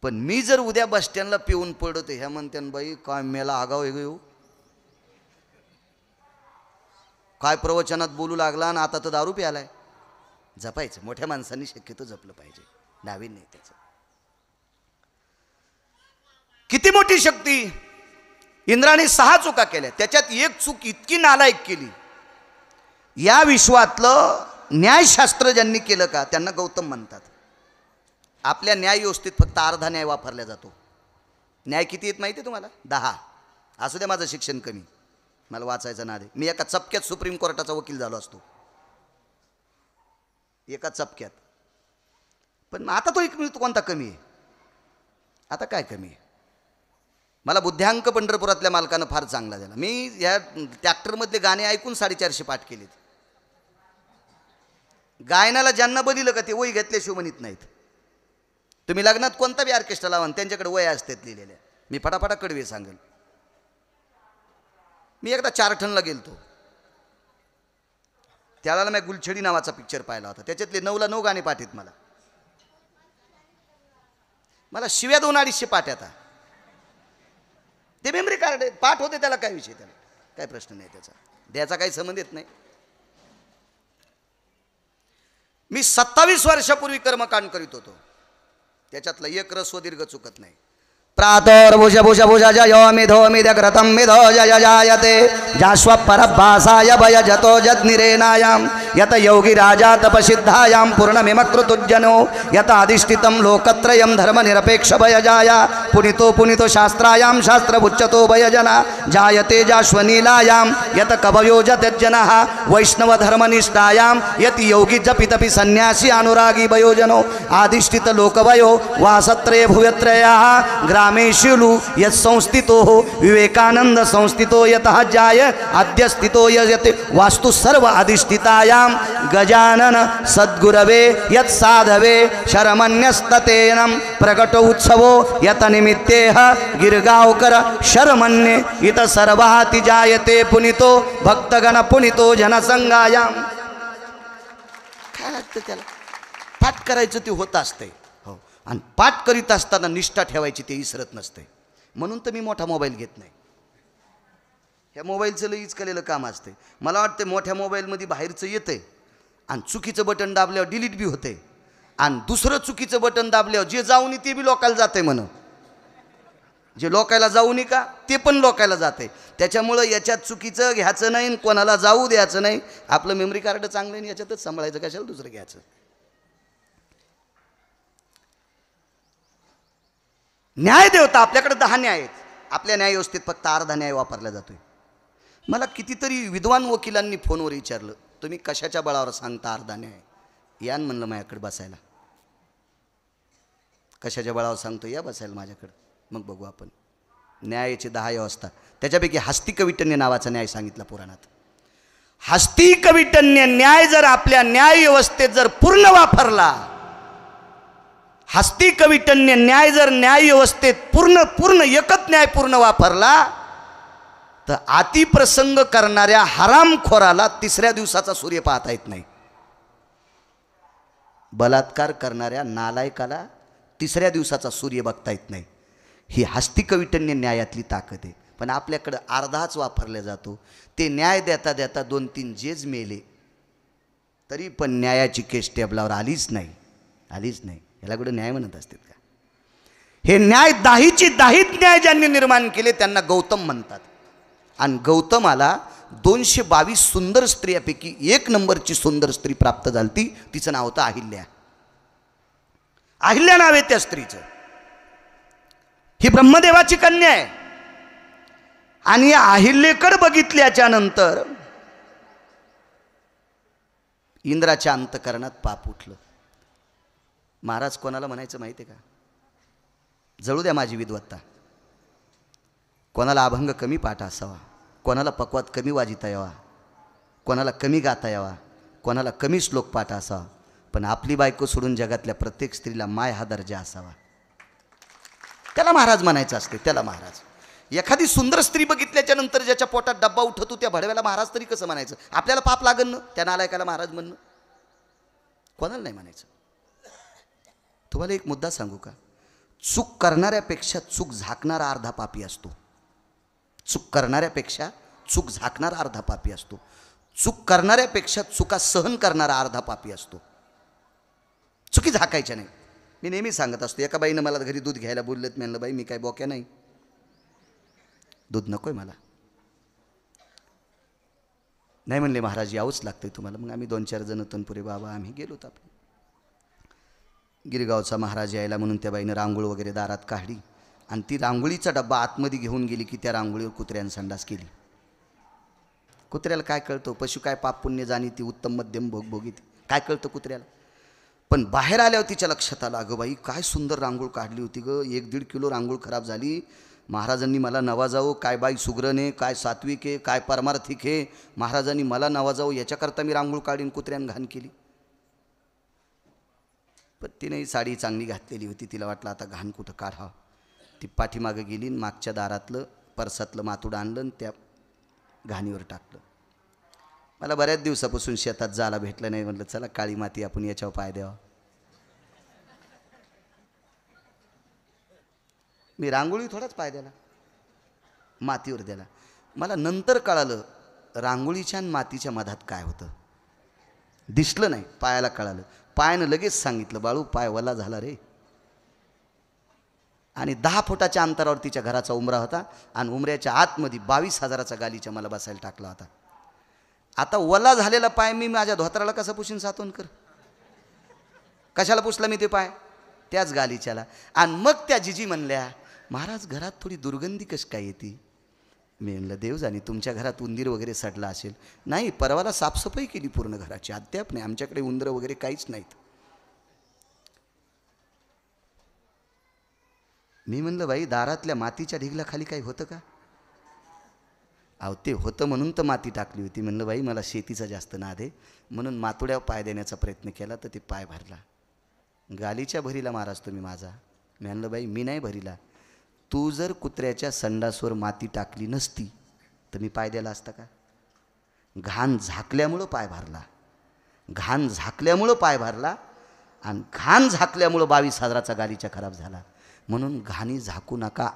पण मी जर उद्या बसस्टँडला पिऊन पडतो, ह्या म्हणते बाई काय मेला आगाव आहे येऊ, काय प्रवचनात बोलू लागला आणि आता तर दारू प्यालाय. जपायचं. मोठ्या माणसांनी शक्यतो जपलं पाहिजे, नावीन नाही त्याचं. किती मोठी शक्ती. इंद्राने 6 चुका केल्या, त्याच्यात एक चूक इतकी नालायक केली. या विश्वातलं न्यायशास्त्र ज्यांनी केलं का त्यांना गौतम म्हणतात. आपल्या न्याय व्यवस्थेत फक्त अर्धा न्याय वापरला जातो. न्याय किती येत माहिती आहे तुम्हाला? 10. असू द्या माझं शिक्षण कमी, मला वाचायचं नाद आहे. मी एका चपक्यात सुप्रीम कोर्टाचा वकील झालो असतो, एका चपक्यात. पण आता तो एक मिळतो कोणता कमी आहे? आता काय कमी आहे? मला बुद्ध्यांक पंढरपुरातल्या मालकानं फार चांगला दिला. मी या ट्रॅक्टरमधले गाणे ऐकून 450 पाठ केलेत. गायनाला ज्यांना बदिलं का ते वय घेतल्याशिवाय म्हणत नाहीत. तुम्ही लग्नात कोणता बी ऑर्केस्ट्रा लावा, त्यांच्याकडे वय असतात लिहिलेल्या. मी फटाफटा कडवे सांगेल. मी एकदा 4 टनला गेलतो. त्याला मी गुलछडी नावाचा पिक्चर पाहिला होता. त्याच्यातले 9ला 9 गाणे पाठ आहेत मला. मला शिव्या 2-250 पाठ आता. ते मेमरी कार्ड पाठ होते, त्याला काय विषय, त्याला काय प्रश्न नाही, त्याचा द्यायचा काही संबंध येत नाही. मी 27 वर्षापूर्वी कर्मकांड करीत होतो. त्याच्यातला एक रस्व दीर्घ चुकत नाही. प्रातर्भुज भुज भुज जयो मिधो मिदग्रतं मिधो जय जायते जाश्व परभासाय भय जतो जद्निरेनायां यत योगी राजा तपसिद्धायां पूर्णमिमकृतुज्जनो यत अधिष्ठितं लोकत्रयं धर्मनिरपेक्ष भयजाया पुनितो पुनितो शास्त्रायां शास्त्रभुच्यतो भयजना जायते जाश्वनीलायां यत कवयो जतज्जनः वैष्णवधर्मनिष्ठायां यत योगी जपितपि सन्यासी अनुरागी भयोजनो अधिष्ठित लोकभयो वासत्रये भुवत्रयः ग्रामेशुलु यत् संस्थितो विवेकानंद संस्थितो यतः जाय अद्य स्थितो यत् वास्तु सर्व अधिष्ठितायां गजानन सद्गुरवे यत् साधवे शरमन्यस्ततेनं प्रकट उत्सवो यत निमित्तेह गिरगावकर शरमन्ये इत सर्वाति जायते पुनितो भक्तगण पुनितो जनसंगायां. काय लागतं त्याला? पाठ करायचं ते होत असतंय. हो, आणि पाठ करीत असताना निष्ठा ठेवायची ते विसरत नसते. म्हणून तर मी मोठा मोबाईल घेत नाही. ह्या मोबाईलचं लईच केलेलं काम असते. मला वाटतं मोठ्या मोबाईलमध्ये बाहेरचं येतंय आणि चुकीचं बटन दाबल्यावर डिलीट बी होते, आणि दुसरं चुकीचं बटन दाबल्यावर जे जाऊन ते बी लोकायला जाते. म्हण जे लोकायला जाऊ नये का ते पण लोकायला जाते. त्याच्यामुळं याच्यात चुकीचं घ्यायचं नाही, कोणाला जाऊ द्यायचं नाही. आपलं मेमरी कार्ड चांगलं आहे, याच्यातच सांभाळायचं, कशाला दुसरं घ्यायचं. न्याय देवता आपल्याकडे 10 न्याय आहेत. आपल्या न्याय व्यवस्थेत फक्त अर्धा न्याय वापरला जातोय. मला कितीतरी विद्वान वकिलांनी फोनवर विचारलं, तुम्ही कशाच्या बळावर सांगता अर्धा न्याय? यान म्हणलं माझ्याकडे बसायला. कशाच्या बळावर सांगतो? या बसायला माझ्याकडं, मग बघू आपण. न्यायाची 10 व्यवस्था, त्याच्यापैकी हस्तिकविटन्य नावाचा न्याय सांगितला पुराणात. हस्तिकविटन्य न्याय जर आपल्या न्याय व्यवस्थेत जर पूर्ण वापरला, हस्तिकविटन्य न्याय जर न्याय व्यवस्थेत पूर्ण एकच न्याय पूर्ण वापरला, तर अतिप्रसंग करणाऱ्या हरामखोराला 3ऱ्या दिवसाचा सूर्य पाहता येत नाही. बलात्कार करणाऱ्या नालायकाला 3ऱ्या दिवसाचा सूर्य बघता येत नाही. ही हस्तिकविटन्य न्यायातली ताकद आहे. पण आपल्याकडं अर्धाच वापरला जातो. ते न्याय देता देता 2-3 जेज मेले, तरी पण न्यायाची केस टेबलावर आलीच नाही. याला कुठं न्याय म्हणत असतात का? हे न्याय 10ची 10 न्याय ज्यांनी निर्माण केले त्यांना गौतम म्हणतात. आणि गौतमाला 222 सुंदर स्त्रियापैकी 1 नंबरची सुंदर स्त्री प्राप्त झाली. तिचं नाव होतं अहिल्या. अहिल्या नाव आहे त्या स्त्रीचं. ही ब्रह्मदेवाची कन्या आहे. आणि या अहिल्याकडे बघितल्याच्या नंतर इंद्राच्या अंतकरणात पाप उठलं. महाराज कोणाला म्हणायचं माहिती आहे का? जळू द्या माझी विद्वत्ता. कोणाला अभंग कमी पाठ असावा, कोणाला पक्वात कमी वाजिता यावा, कोणाला कमी गाता यावा, कोणाला कमी श्लोक पाठ असावा, पण आपली बायको सोडून जगातल्या प्रत्येक स्त्रीला माय हा दर्जा असावा. त्याला महाराज म्हणायचं असते. त्याला महाराज. एखादी सुंदर स्त्री बघितल्याच्या नंतर ज्याच्या पोटात डब्बा उठतो त्या भडव्याला महाराज तरी कसं म्हणायचं? आपल्याला पाप लागन ना त्या नालायकाला महाराज म्हणणं? कोणाला नाही म्हणायचं. तुम्हाला एक मुद्दा सांगू का? चूक करणाऱ्यापेक्षा चूक झाकणारा अर्धा पापी असतो. चूक करणाऱ्यापेक्षा चूक झाकणारा अर्धा पापी असतो. चूक करणाऱ्यापेक्षा चुका सहन करणारा अर्धा पापी असतो. चुकी झाकायच्या नाही. मी नेहमी सांगत असतो. एका बाईनं मला घरी दूध घ्यायला बोललेत. मी म्हणलं बाई मी काय बोक्या नाही, दूध नकोय मला. नाही म्हणले महाराज यावंच लागतंय तुम्हाला. मग आम्ही 2-4 जण तनपुरे बाबा आम्ही गेलो होतो. आपण गिरगावचा महाराज यायला म्हणून त्या बाईनं रांगोळ वगैरे दारात काढली आणि ती रांगोळीचा डब्बा आतमध्ये घेऊन गेली की त्या रांगोळीवर कुत्र्यानं संडास केली. कुत्र्याला काय कळतं? पशु काय पाप पुण्य जाणी ती उत्तम मध्यम भोग भोगीत, काय कळतं कुत्र्याला? पण बाहेर आल्यावर तिच्या लक्षात आलं, अगं बाई काय सुंदर रांगोळ काढली होती ग. 1-1.5 किलो रांगोळ खराब झाली. महाराजांनी मला नवाजावं. काय बाई सुग्रने, काय सात्विक आहे, काय परमार्थिक आहे. महाराजांनी मला नवाजावं याच्याकरता मी रांगोळ काढीन कुत्र्यानं घाण केली. पण तिने साडी चांगली घातलेली होती. तिला वाटलं आता घाण कुठं काढावं. ती पाठीमागं गेली, मागच्या दारातलं परसातलं मातुड आणलं आणि त्या घाणीवर टाकलं. मला बऱ्याच दिवसापासून शेतात जायला भेटलं नाही. म्हटलं चला काळी माती आपण याच्यावर पाय द्यावा. मी रांगोळी थोडाच पाय द्याला, मातीवर द्याला. मला नंतर कळालं रांगोळीच्या आणि मातीच्या मधात काय होतं. दिसलं नाही, पायाला कळालं. पायानं लगेच सांगितलं बाळू पाय वला झाला रे. आणि 10 फुटाच्या अंतरावर तिच्या घराचा उमरा होता आणि उमऱ्याच्या आतमध्ये 22,000चा गालीचा मला बसायला टाकला होता. आता वला झालेला पाय मी माझ्या धोत्राला कसा पुशीन सातवण कर? कशाला पुसला मी ते पाय? त्याच गालीच्याला. आणि मग त्या जिजी म्हणल्या महाराज घरात थोडी दुर्गंधी कशी काय येते? मी म्हणलं देव जाणे तुमच्या घरात उंदीर वगैरे सडला असेल. नाही, परवाला साफसफाई केली पूर्ण घराची, अद्याप नाही, आमच्याकडे उंदर वगैरे काहीच नाहीत. मी म्हणलं बाई दारातल्या मातीच्या ढिगला खाली काही होतं का? अहो ते होतं म्हणून तर माती टाकली होती. म्हणलं बाई मला शेतीचा जास्त नाद आहे म्हणून मातुड्यावर पाय देण्याचा प्रयत्न केला तर ते पाय भरला. गालीच्या भरीला महाराज तुम्ही माझा. मी म्हणलं बाई मी नाही भरीला. तू जर कुत्र्याच्या संडासवर माती टाकली नसती तर मी पाय द्यायला असता का? घाण झाकल्यामुळं पाय भरला. घाण झाकल्यामुळं पाय भरला. आणि घाण झाकल्यामुळं 22,000चा गालीचा खराब झाला. म्हणून घाणी झाकू नका.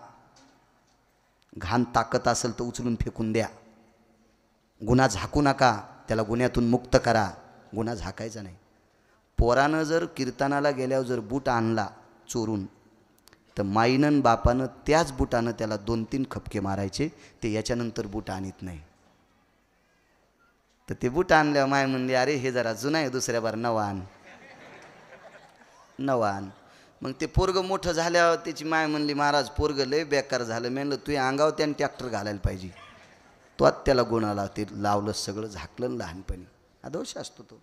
घाण ताकद असेल तर उचलून फेकून द्या. गुन्हा झाकू नका, त्याला गुन्ह्यातून मुक्त करा. गुन्हा झाकायचा नाही. पोरानं जर कीर्तनाला गेल्यावर जर बूट आणला चोरून, तर माईनं बापानं त्याच बुटानं त्याला 2-3 खपके मारायचे. ते याच्यानंतर बूट आणत नाही. तर ते बूट आणल्यावर माय म्हणली, अरे हे जरा जुना आहे, दुसऱ्या बार नवा आण, नवा आण. मग ते पोरगं मोठं झाल्यावर त्याची माय म्हणली, महाराज पोरगं लय बेकार झालं. मी म्हणलं तू अंगावर त्यानं ट्रॅक्टर घालायला पाहिजे. तो त्याला गुणाला ते लावलं, सगळं झाकलं लहानपणी. हा दोष असतो तो.